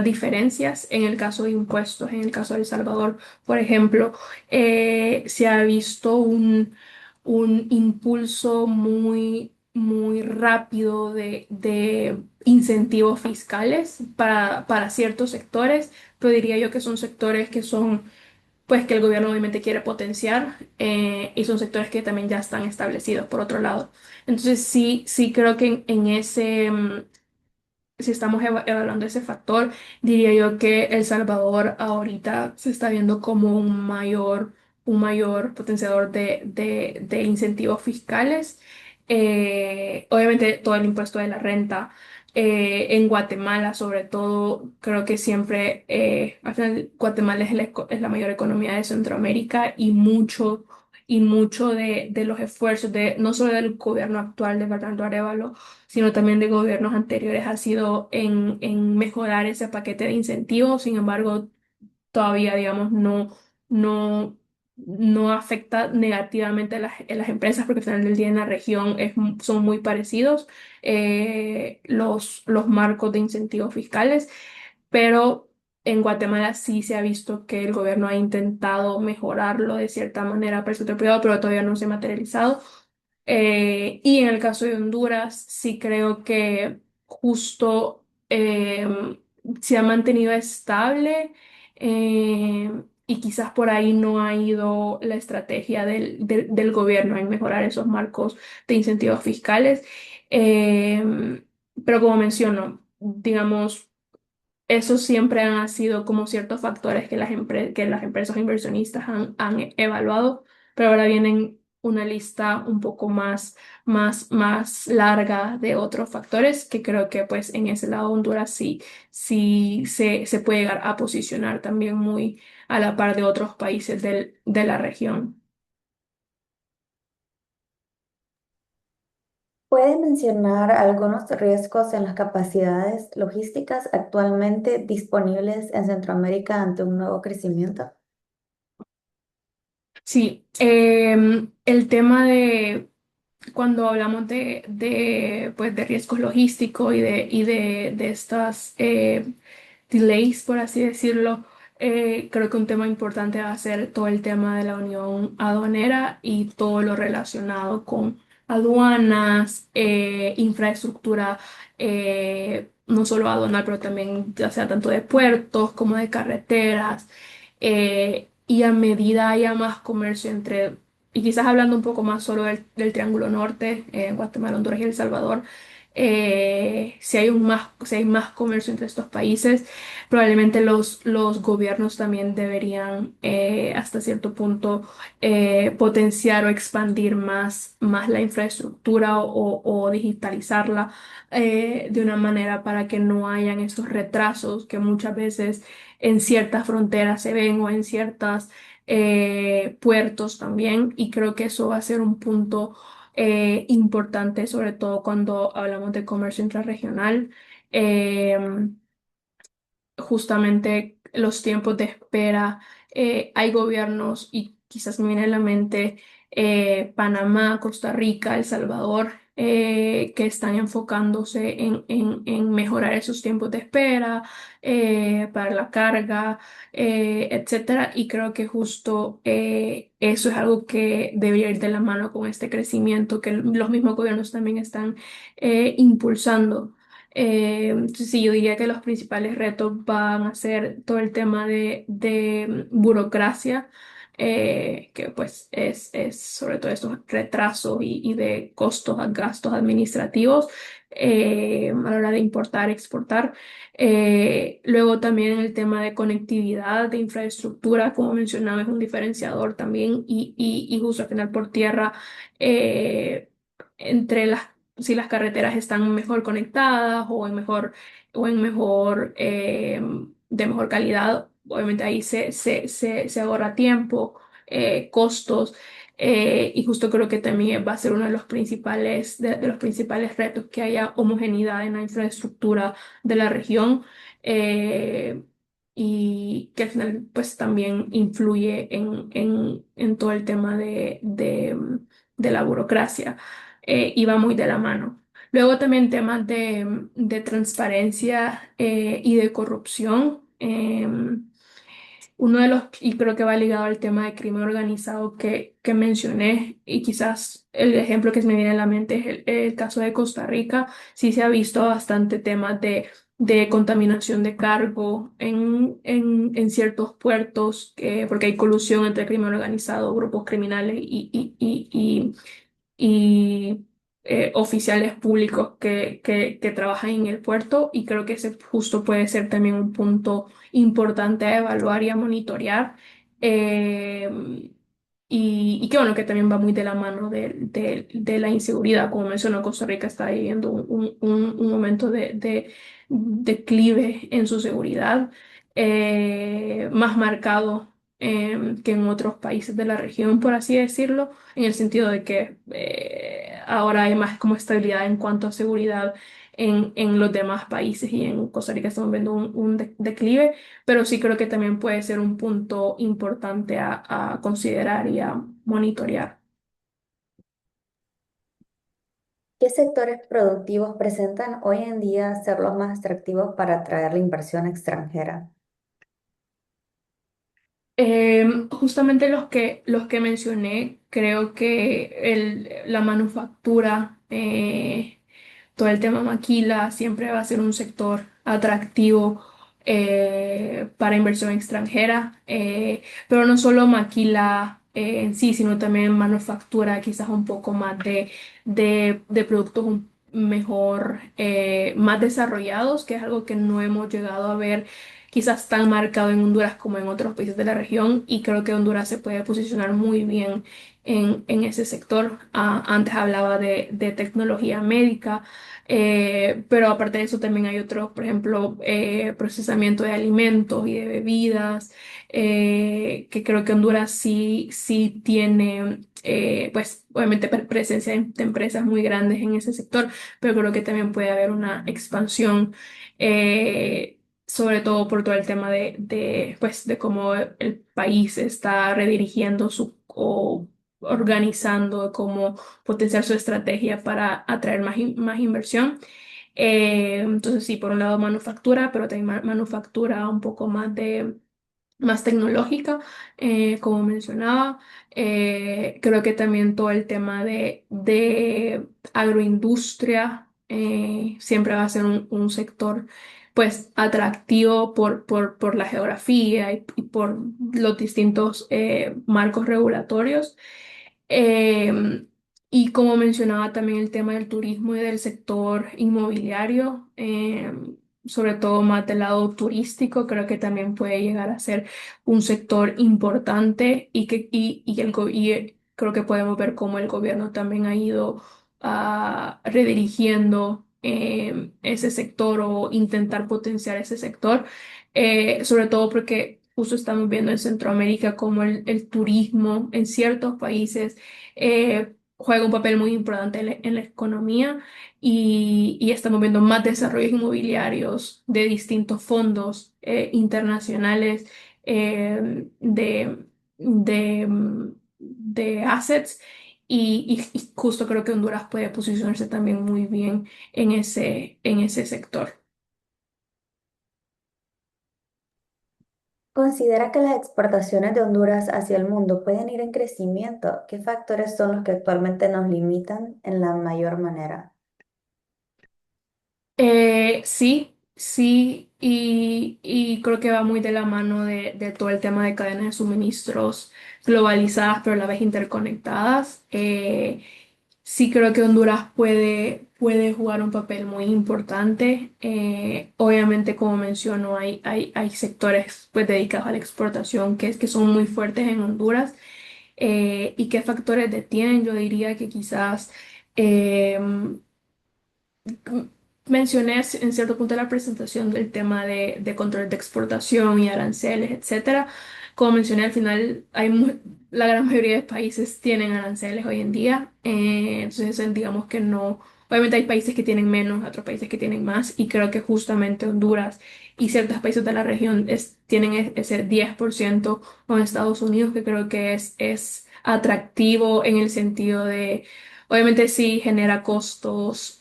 diferencias en el caso de impuestos. En el caso de El Salvador, por ejemplo, se ha visto un impulso muy, muy rápido de incentivos fiscales para ciertos sectores, pero diría yo que son sectores que son, pues que el gobierno obviamente quiere potenciar, y son sectores que también ya están establecidos por otro lado. Entonces sí, sí creo que en ese, si estamos evaluando ese factor, diría yo que El Salvador ahorita se está viendo como un mayor potenciador de incentivos fiscales. Obviamente todo el impuesto de la renta. En Guatemala, sobre todo, creo que siempre, al final, Guatemala es la mayor economía de Centroamérica, y mucho de los esfuerzos no solo del gobierno actual de Fernando Arévalo, sino también de gobiernos anteriores, ha sido en mejorar ese paquete de incentivos. Sin embargo, todavía, digamos, no, no afecta negativamente a las empresas, porque al final del día en la región son muy parecidos, los marcos de incentivos fiscales, pero en Guatemala sí se ha visto que el gobierno ha intentado mejorarlo de cierta manera para el sector privado, pero todavía no se ha materializado. Y en el caso de Honduras, sí creo que justo se ha mantenido estable, y quizás por ahí no ha ido la estrategia del gobierno en mejorar esos marcos de incentivos fiscales. Eh, pero como menciono, digamos, esos siempre han sido como ciertos factores que que las empresas inversionistas han evaluado, pero ahora vienen una lista un poco más larga de otros factores, que creo que pues en ese lado Honduras sí se puede llegar a posicionar también muy a la par de otros países de la región. ¿Puede mencionar algunos riesgos en las capacidades logísticas actualmente disponibles en Centroamérica ante un nuevo crecimiento? Sí, el tema de cuando hablamos pues, de riesgos logísticos de estas delays, por así decirlo, creo que un tema importante va a ser todo el tema de la unión aduanera y todo lo relacionado con aduanas, infraestructura, no solo aduanal, pero también ya sea tanto de puertos como de carreteras. Y a medida haya más comercio entre, y quizás hablando un poco más solo del Triángulo Norte, Guatemala, Honduras y El Salvador, si hay más comercio entre estos países, probablemente los gobiernos también deberían hasta cierto punto potenciar o expandir más la infraestructura o digitalizarla de una manera para que no hayan esos retrasos que muchas veces en ciertas fronteras se ven o en ciertas puertos también. Y creo que eso va a ser un punto importante, sobre todo cuando hablamos de comercio intrarregional. Em, Justamente los tiempos de espera, hay gobiernos y quizás me viene a la mente Panamá, Costa Rica, El Salvador, que están enfocándose en mejorar esos tiempos de espera para la carga, etcétera. Y creo que justo eso es algo que debería ir de la mano con este crecimiento que los mismos gobiernos también están impulsando. Sí, yo diría que los principales retos van a ser todo el tema de burocracia, que pues es sobre todo estos retrasos y de costos, gastos administrativos a la hora de importar, exportar. Luego también el tema de conectividad, de infraestructura, como mencionaba, es un diferenciador también y justo al final por tierra. Entre las Si las carreteras están mejor conectadas o en mejor, de mejor calidad, obviamente ahí se ahorra tiempo, costos, y justo creo que también va a ser uno de los principales retos que haya homogeneidad en la infraestructura de la región. eh, y que al final pues también influye en todo el tema de la burocracia y va muy de la mano. Luego también temas de transparencia y de corrupción. Uno de los, y creo que va ligado al tema de crimen organizado que mencioné, y quizás el ejemplo que se me viene a la mente es el caso de Costa Rica. Sí se ha visto bastante temas de contaminación de cargo en ciertos puertos, porque hay colusión entre crimen organizado, grupos criminales y oficiales públicos que trabajan en el puerto, y creo que ese justo puede ser también un punto importante a evaluar y a monitorear. Eh, y que bueno, que también va muy de la mano de la inseguridad. Como mencionó, Costa Rica está viviendo un momento de declive en su seguridad, más marcado que en otros países de la región, por así decirlo, en el sentido de que ahora hay más como estabilidad en cuanto a seguridad en los demás países, y en Costa Rica estamos viendo un declive, pero sí creo que también puede ser un punto importante a considerar y a monitorear. ¿Qué sectores productivos presentan hoy en día ser los más atractivos para atraer la inversión extranjera? Justamente los que mencioné, creo que la manufactura, todo el tema maquila siempre va a ser un sector atractivo para inversión extranjera, pero no solo maquila en sí, sino también manufactura quizás un poco más de productos mejor, más desarrollados, que es algo que no hemos llegado a ver quizás tan marcado en Honduras como en otros países de la región, y creo que Honduras se puede posicionar muy bien en ese sector. Antes hablaba de tecnología médica, pero aparte de eso también hay otros, por ejemplo, procesamiento de alimentos y de bebidas, que creo que Honduras sí tiene, pues obviamente presencia de empresas muy grandes en ese sector, pero creo que también puede haber una expansión. Sobre todo por todo el tema pues, de cómo el país está redirigiendo o organizando cómo potenciar su estrategia para atraer más inversión. Entonces, sí, por un lado manufactura, pero también manufactura un poco más tecnológica, como mencionaba. Creo que también todo el tema de agroindustria siempre va a ser un sector pues atractivo por la geografía y por los distintos marcos regulatorios. Eh, y como mencionaba también el tema del turismo y del sector inmobiliario, sobre todo más del lado turístico, creo que también puede llegar a ser un sector importante y creo que podemos ver cómo el gobierno también ha ido redirigiendo ese sector o intentar potenciar ese sector, sobre todo porque justo estamos viendo en Centroamérica cómo el turismo en ciertos países juega un papel muy importante en la economía y estamos viendo más desarrollos inmobiliarios de distintos fondos internacionales de assets y justo creo que Honduras puede posicionarse también muy bien en ese sector. ¿Considera que las exportaciones de Honduras hacia el mundo pueden ir en crecimiento? ¿Qué factores son los que actualmente nos limitan en la mayor manera? Sí, sí, y creo que va muy de la mano de todo el tema de cadenas de suministros globalizadas, pero a la vez interconectadas. Sí creo que Honduras puede jugar un papel muy importante. Obviamente, como menciono, hay sectores pues, dedicados a la exportación que son muy fuertes en Honduras. ¿Y qué factores detienen? Yo diría que quizás... mencioné en cierto punto de la presentación del tema de control de exportación y aranceles, etcétera. Como mencioné al final, la gran mayoría de países tienen aranceles hoy en día, entonces digamos que no, obviamente hay países que tienen menos, otros países que tienen más, y creo que justamente Honduras y ciertos países de la región tienen ese 10% con Estados Unidos, que creo que es atractivo en el sentido de obviamente sí genera costos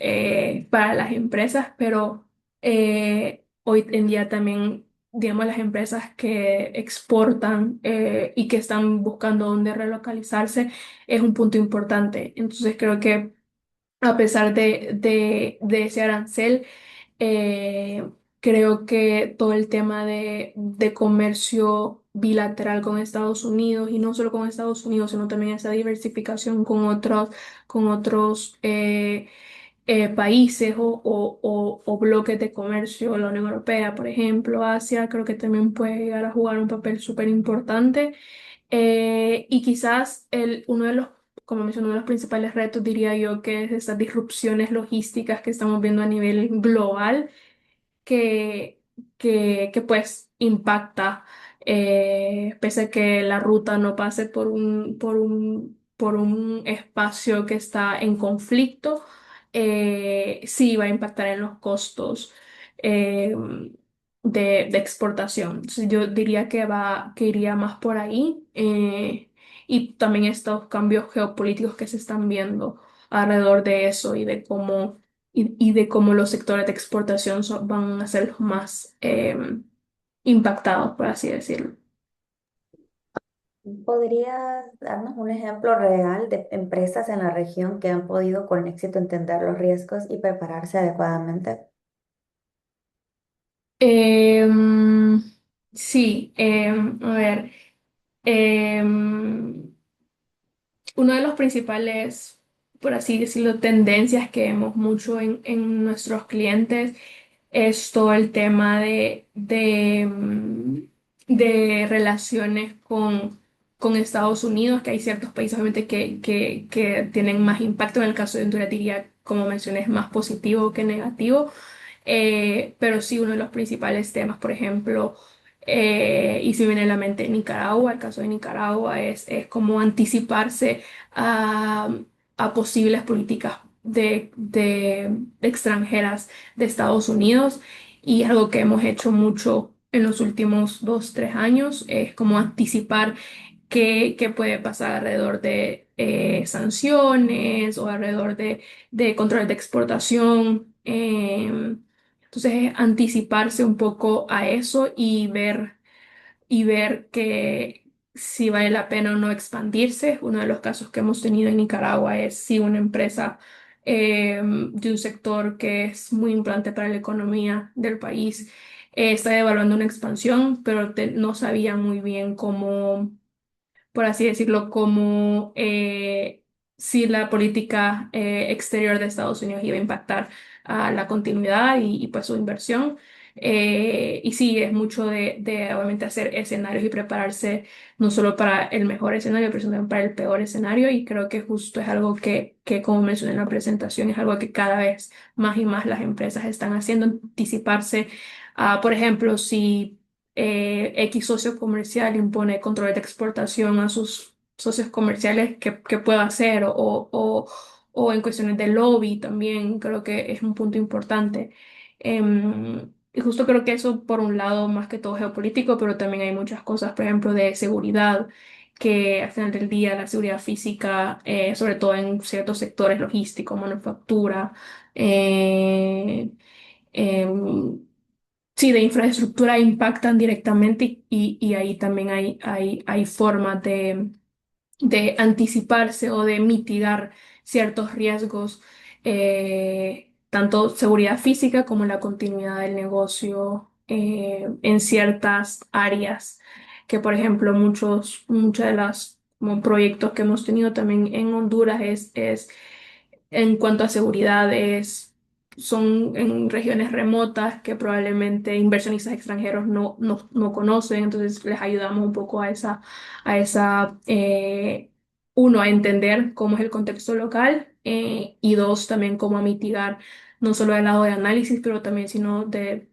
para las empresas, pero hoy en día también, digamos, las empresas que exportan y que están buscando dónde relocalizarse es un punto importante. Entonces creo que a pesar de ese arancel, eh, creo que todo el tema de comercio bilateral con Estados Unidos y no solo con Estados Unidos, sino también esa diversificación con otros países o bloques de comercio, la Unión Europea, por ejemplo, Asia, creo que también puede llegar a jugar un papel súper importante. Y quizás uno de los, como mencioné, uno de los principales retos, diría yo, que es estas disrupciones logísticas que estamos viendo a nivel global que, que pues impacta, pese a que la ruta no pase por un espacio que está en conflicto, sí va a impactar en los costos eh, de exportación. Entonces, yo diría que iría más por ahí, y también estos cambios geopolíticos que se están viendo alrededor de eso y de cómo los sectores de exportación van a ser los más impactados, por así decirlo. ¿Podrías darnos un ejemplo real de empresas en la región que han podido con éxito entender los riesgos y prepararse adecuadamente? Em, sí, a ver, em, uno de los principales, por así decirlo, tendencias que vemos mucho en nuestros clientes es todo el tema de relaciones con Estados Unidos, que hay ciertos países obviamente que tienen más impacto. En el caso de Honduras diría, como mencioné, es más positivo que negativo. Pero sí, uno de los principales temas, por ejemplo, y si viene a la mente Nicaragua, el caso de Nicaragua es como anticiparse a, a posibles políticas de extranjeras de Estados Unidos, y algo que hemos hecho mucho en los últimos 2, 3 años es como anticipar qué puede pasar alrededor de sanciones o alrededor de control de exportación. Entonces, anticiparse un poco a eso y ver que si vale la pena o no expandirse. Uno de los casos que hemos tenido en Nicaragua es si una empresa de un sector que es muy importante para la economía del país está evaluando una expansión, pero no sabía muy bien cómo, por así decirlo, como si la política exterior de Estados Unidos iba a impactar a la continuidad pues su inversión. Y sí, es mucho de obviamente hacer escenarios y prepararse no solo para el mejor escenario, pero también para el peor escenario. Y creo que justo es algo que, como mencioné en la presentación, es algo que cada vez más y más las empresas están haciendo, anticiparse a, por ejemplo, si X socio comercial impone control de exportación a sus socios comerciales, ¿qué puede hacer? O en cuestiones de lobby también creo que es un punto importante. Y justo creo que eso, por un lado, más que todo geopolítico, pero también hay muchas cosas, por ejemplo, de seguridad, que al final del día la seguridad física, sobre todo en ciertos sectores logísticos, manufactura, eh, em, sí, de infraestructura impactan directamente y ahí también hay formas de anticiparse o de mitigar ciertos riesgos, tanto seguridad física como la continuidad del negocio en ciertas áreas, que por ejemplo muchos de los como proyectos que hemos tenido también en Honduras es en cuanto a seguridad, son en regiones remotas que probablemente inversionistas extranjeros no conocen, entonces les ayudamos un poco uno, a entender cómo es el contexto local y dos, también cómo a mitigar no solo el lado de análisis, pero también sino de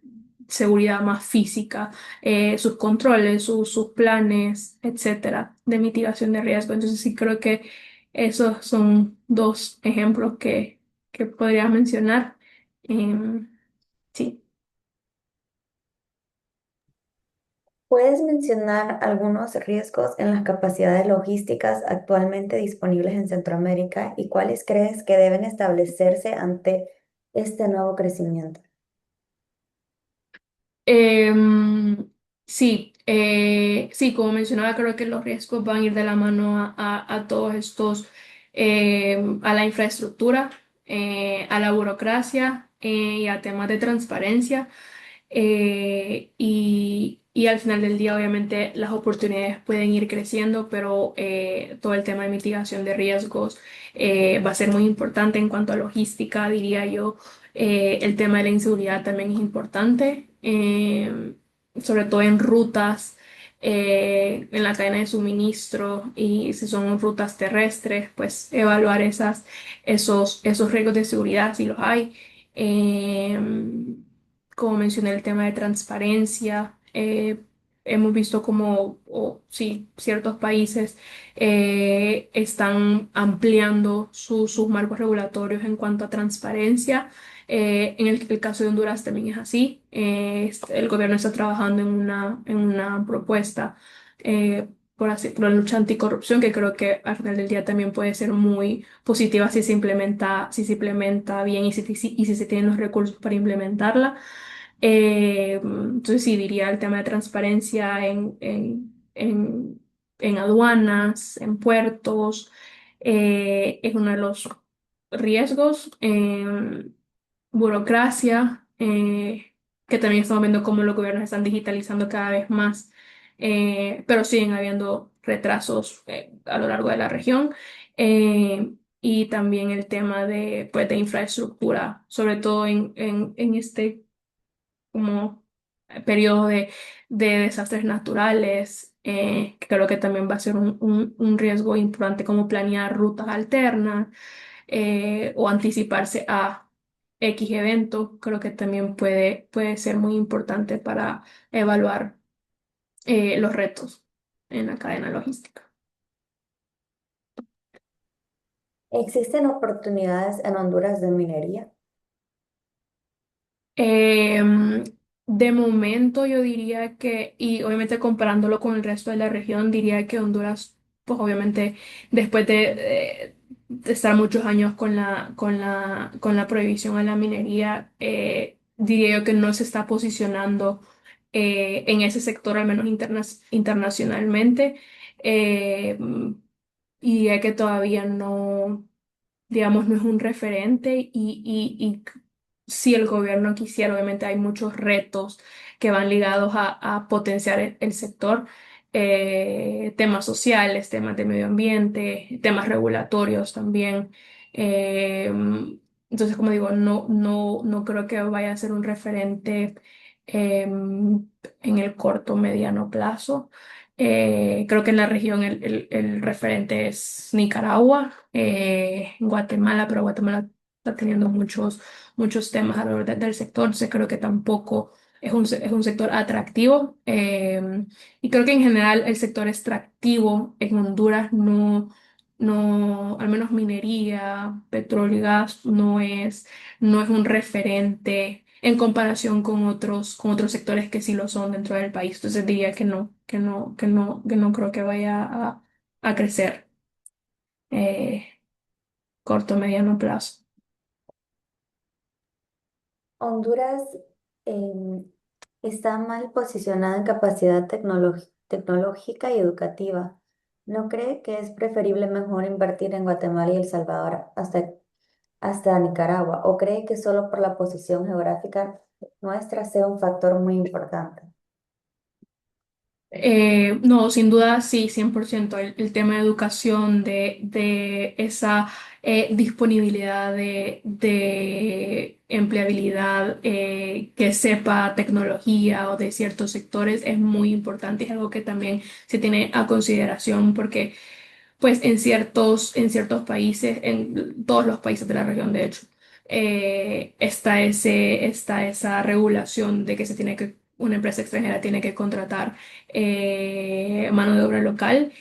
seguridad más física, sus controles, sus planes, etcétera, de mitigación de riesgo. Entonces sí creo que esos son dos ejemplos que podría mencionar. Em, sí. ¿Puedes mencionar algunos riesgos en las capacidades logísticas actualmente disponibles en Centroamérica y cuáles crees que deben establecerse ante este nuevo crecimiento? Em, sí, sí, como mencionaba, creo que los riesgos van a ir de la mano a todos estos, a la infraestructura, a la burocracia y a temas de transparencia. Y al final del día, obviamente, las oportunidades pueden ir creciendo, pero todo el tema de mitigación de riesgos va a ser muy importante en cuanto a logística, diría yo. El tema de la inseguridad también es importante, sobre todo en rutas, en la cadena de suministro y si son rutas terrestres, pues evaluar esos riesgos de seguridad si los hay. Em, Como mencioné, el tema de transparencia. Hemos visto como, sí, ciertos países están ampliando sus marcos regulatorios en cuanto a transparencia. En el caso de Honduras también es así. El gobierno está trabajando en una propuesta por la lucha anticorrupción, que creo que al final del día también puede ser muy positiva si se implementa bien y si se tienen los recursos para implementarla. Entonces sí, diría el tema de transparencia en aduanas, en puertos, es uno de los riesgos. Burocracia, que también estamos viendo cómo los gobiernos están digitalizando cada vez más, pero siguen habiendo retrasos a lo largo de la región. Y también el tema pues, de infraestructura, sobre todo en este como periodo de desastres naturales, que creo que también va a ser un riesgo importante como planear rutas alternas o anticiparse a X evento, creo que también puede ser muy importante para evaluar los retos en la cadena logística. ¿Existen oportunidades en Honduras de minería? De momento yo diría que, y obviamente comparándolo con el resto de la región, diría que Honduras, pues obviamente después de estar muchos años con la prohibición a la minería, diría yo que no se está posicionando en ese sector, al menos internacionalmente. Eh, y diría que todavía no, digamos, no es un referente y si el gobierno quisiera, obviamente hay muchos retos que van ligados a potenciar el sector, temas sociales, temas de medio ambiente, temas regulatorios también. Eh, entonces, como digo, no creo que vaya a ser un referente en el corto o mediano plazo. Creo que en la región el referente es Nicaragua, Guatemala, pero Guatemala está teniendo muchos temas alrededor del sector, entonces creo que tampoco es un sector atractivo. Y creo que en general el sector extractivo en Honduras al menos minería, petróleo y gas, no es un referente en comparación con otros sectores que sí lo son dentro del país. Entonces diría que no creo que vaya a crecer eh, corto o mediano plazo. Honduras está mal posicionada en capacidad tecnológica y educativa. ¿No cree que es preferible mejor invertir en Guatemala y El Salvador hasta Nicaragua? ¿O cree que solo por la posición geográfica nuestra sea un factor muy importante? No, sin duda sí, 100%. El tema de educación, de esa disponibilidad de empleabilidad, que sepa tecnología o de ciertos sectores es muy importante. Es algo que también se tiene a consideración porque pues en ciertos países, en todos los países de la región, de hecho, está esa regulación de que una empresa extranjera tiene que contratar mano de obra local.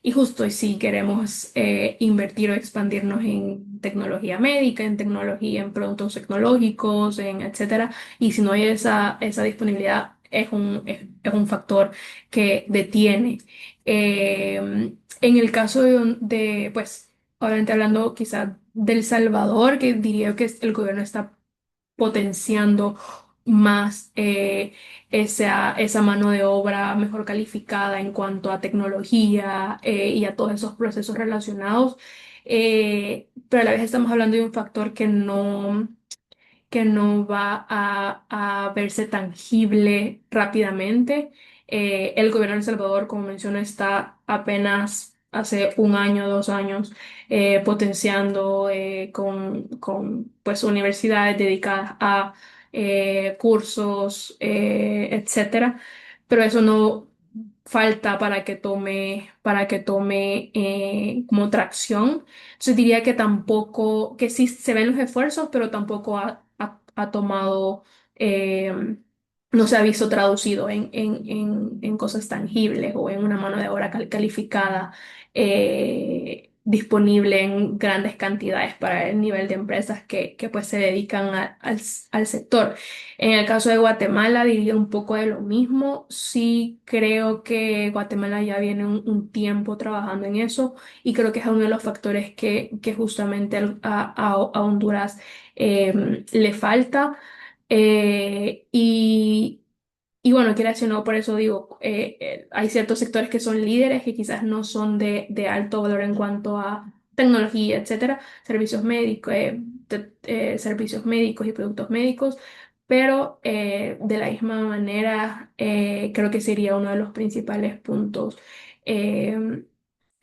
Y justo si queremos invertir o expandirnos en tecnología médica, en tecnología, en productos tecnológicos, en etcétera, y si no hay esa disponibilidad, es un factor que detiene. En el caso pues, obviamente hablando quizá del Salvador, que diría que el gobierno está potenciando más esa mano de obra mejor calificada en cuanto a tecnología y a todos esos procesos relacionados. Pero a la vez estamos hablando de un factor que no va a verse tangible rápidamente. El gobierno de El Salvador, como mencioné, está apenas hace un año, 2 años, potenciando con pues, universidades dedicadas a cursos, etcétera. Pero eso no falta para que tome como tracción. Entonces diría que tampoco, que sí se ven los esfuerzos, pero tampoco ha tomado, no se ha visto traducido en cosas tangibles o en una mano de obra calificada disponible en grandes cantidades para el nivel de empresas que pues se dedican al sector. En el caso de Guatemala diría un poco de lo mismo. Sí creo que Guatemala ya viene un tiempo trabajando en eso y creo que es uno de los factores que justamente a Honduras le falta. Y bueno, quiera o no, por eso digo, hay ciertos sectores que son líderes que quizás no son de alto valor en cuanto a tecnología, etcétera, servicios médicos y productos médicos, pero de la misma manera creo que sería uno de los principales puntos eh,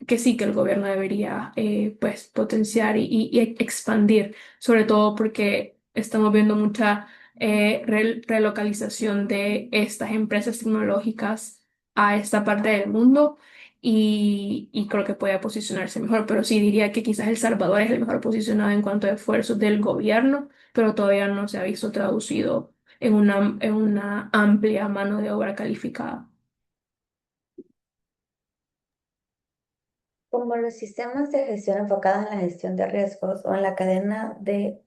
que sí que el gobierno debería pues potenciar y expandir, sobre todo porque estamos viendo mucha relocalización de estas empresas tecnológicas a esta parte del mundo y creo que puede posicionarse mejor, pero sí diría que quizás El Salvador es el mejor posicionado en cuanto a esfuerzos del gobierno, pero todavía no se ha visto traducido en una amplia mano de obra calificada. Como los sistemas de gestión enfocados en la gestión de riesgos o en la cadena de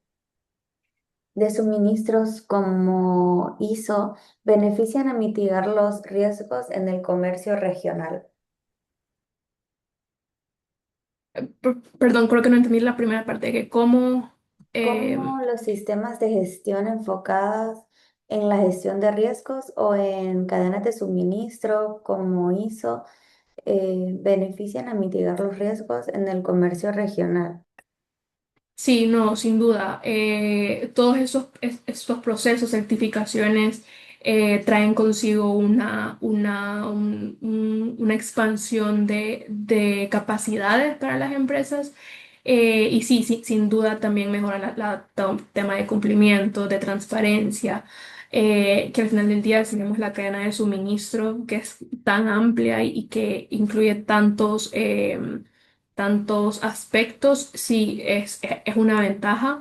de suministros como ISO benefician a mitigar los riesgos en el comercio regional? Perdón, creo que no entendí la primera parte de que cómo... ¿Cómo los sistemas de gestión enfocadas en la gestión de riesgos o en cadenas de suministro como ISO benefician a mitigar los riesgos en el comercio regional? Sí, no, sin duda. Todos estos procesos, certificaciones, traen consigo una expansión de capacidades para las empresas. Y sí, sí, sin duda también mejora tema de cumplimiento, de transparencia, que al final del día tenemos la cadena de suministro que es tan amplia y que incluye tantos aspectos, sí, es una ventaja.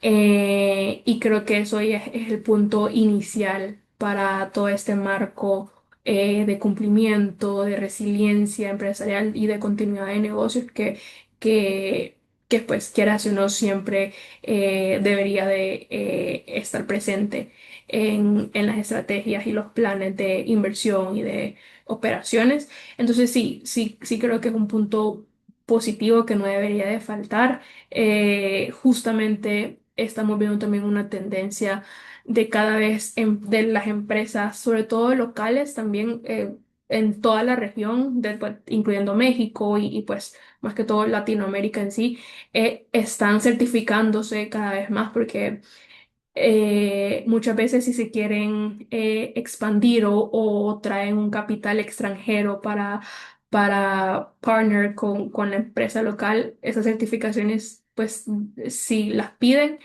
Y creo que eso ya es el punto inicial para todo este marco de cumplimiento, de resiliencia empresarial y de continuidad de negocios que, que pues quieras o no siempre debería de estar presente en las estrategias y los planes de inversión y de operaciones. Entonces sí, sí, sí creo que es un punto positivo que no debería de faltar. Justamente estamos viendo también una tendencia de cada vez de las empresas, sobre todo locales, también en toda la región, pues, incluyendo México pues más que todo Latinoamérica en sí, están certificándose cada vez más porque muchas veces si se quieren expandir o traen un capital extranjero para partner con la empresa local, esas certificaciones pues sí las piden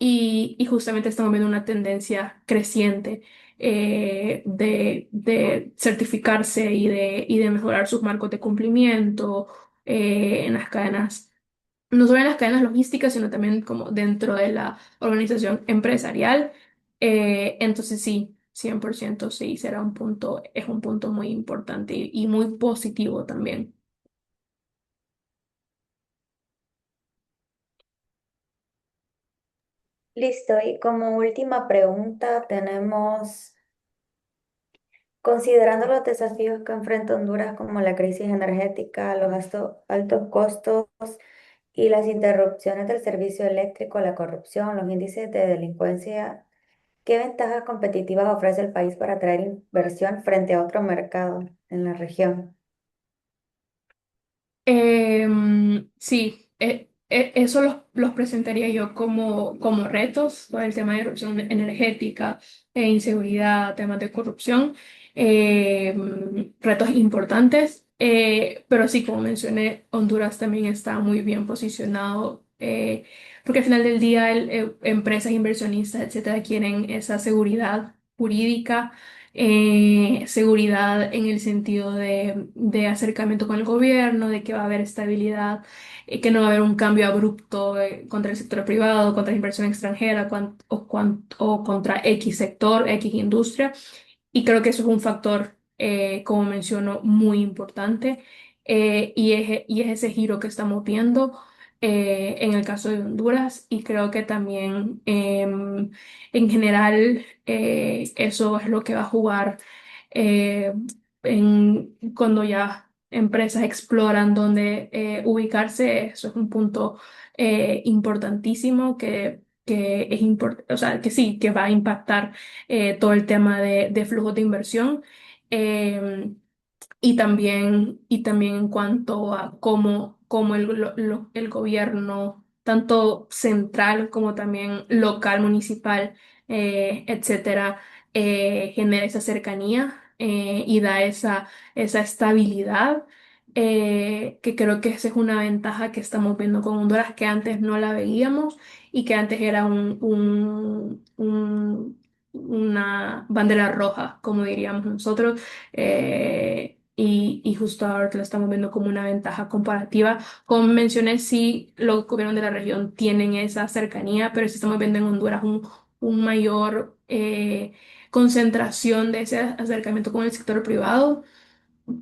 y justamente estamos viendo una tendencia creciente de certificarse y de mejorar sus marcos de cumplimiento en las cadenas no solo en las cadenas logísticas, sino también como dentro de la organización empresarial. Entonces sí, 100% sí, es un punto muy importante y muy positivo también. Listo, y como última pregunta tenemos, considerando los desafíos que enfrenta Honduras como la crisis energética, los altos costos y las interrupciones del servicio eléctrico, la corrupción, los índices de delincuencia, ¿qué ventajas competitivas ofrece el país para atraer inversión frente a otro mercado en la región? Sí, eso los presentaría yo como retos, todo el tema de erupción energética, inseguridad, temas de corrupción, retos importantes, pero sí, como mencioné, Honduras también está muy bien posicionado, porque al final del día empresas, inversionistas, etcétera, quieren esa seguridad jurídica seguridad en el sentido de acercamiento con el gobierno, de que va a haber estabilidad, que no va a haber un cambio abrupto contra el sector privado, contra la inversión extranjera o contra X sector, X industria. Y creo que eso es un factor, como menciono, muy importante y es ese giro que estamos viendo en el caso de Honduras y creo que también en general eso es lo que va a jugar eh, cuando ya empresas exploran dónde ubicarse. Eso es un punto importantísimo que o sea, que sí, que va a impactar todo el tema de flujos de inversión. Eh, y también en cuanto a cómo el gobierno, tanto central como también local, municipal, etcétera, genera esa cercanía y da esa estabilidad, que creo que esa es una ventaja que estamos viendo con Honduras, que antes no la veíamos y que antes era una bandera roja, como diríamos nosotros y justo ahora lo estamos viendo como una ventaja comparativa. Como mencioné, sí, los gobiernos de la región tienen esa cercanía, pero sí estamos viendo en Honduras un mayor concentración de ese acercamiento con el sector privado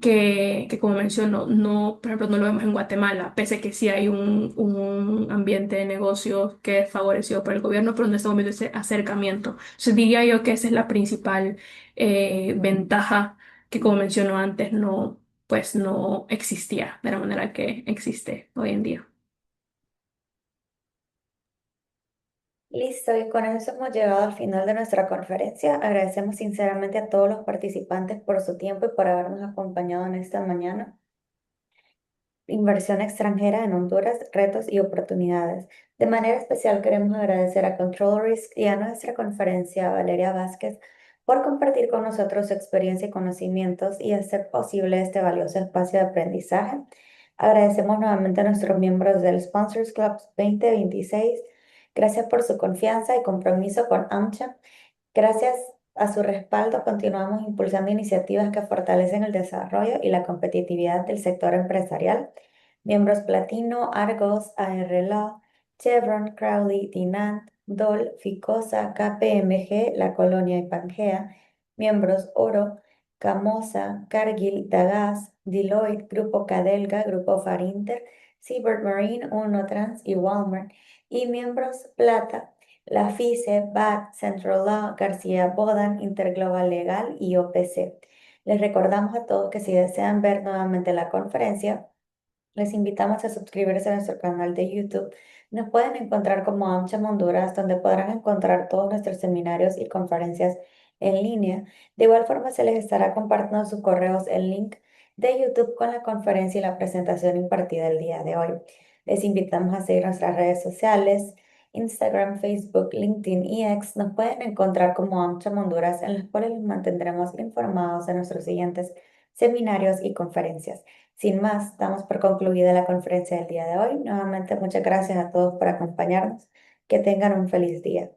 que como menciono, no, por ejemplo, no lo vemos en Guatemala, pese a que sí hay un ambiente de negocios que es favorecido por el gobierno, pero no estamos viendo ese acercamiento. Entonces diría yo que esa es la principal ventaja que, como menciono antes, no, pues no existía de la manera que existe hoy en día. Listo, y con eso hemos llegado al final de nuestra conferencia. Agradecemos sinceramente a todos los participantes por su tiempo y por habernos acompañado en esta mañana. Inversión extranjera en Honduras, retos y oportunidades. De manera especial queremos agradecer a Control Risk y a nuestra conferencia Valeria Vázquez por compartir con nosotros su experiencia y conocimientos y hacer posible este valioso espacio de aprendizaje. Agradecemos nuevamente a nuestros miembros del Sponsors Club 2026. Gracias por su confianza y compromiso con AmCham. Gracias a su respaldo, continuamos impulsando iniciativas que fortalecen el desarrollo y la competitividad del sector empresarial. Miembros Platino, Argos, ARLA, Chevron, Crowley, Dinant, Dole, Ficosa, KPMG, La Colonia y Pangea. Miembros Oro, Camosa, Cargill, Dagas, Deloitte, Grupo Cadelga, Grupo Farinter, Seabird Marine, Uno Trans y Walmart. Y miembros Plata, la FICE, BAT, Central Law, García Bodan, Interglobal Legal y OPC. Les recordamos a todos que si desean ver nuevamente la conferencia, les invitamos a suscribirse a nuestro canal de YouTube. Nos pueden encontrar como AmCham Honduras, donde podrán encontrar todos nuestros seminarios y conferencias en línea. De igual forma, se les estará compartiendo sus correos el link de YouTube con la conferencia y la presentación impartida el día de hoy. Les invitamos a seguir nuestras redes sociales, Instagram, Facebook, LinkedIn y X. Nos pueden encontrar como AmCham Honduras, en los cuales les mantendremos informados de nuestros siguientes seminarios y conferencias. Sin más, damos por concluida la conferencia del día de hoy. Nuevamente, muchas gracias a todos por acompañarnos. Que tengan un feliz día.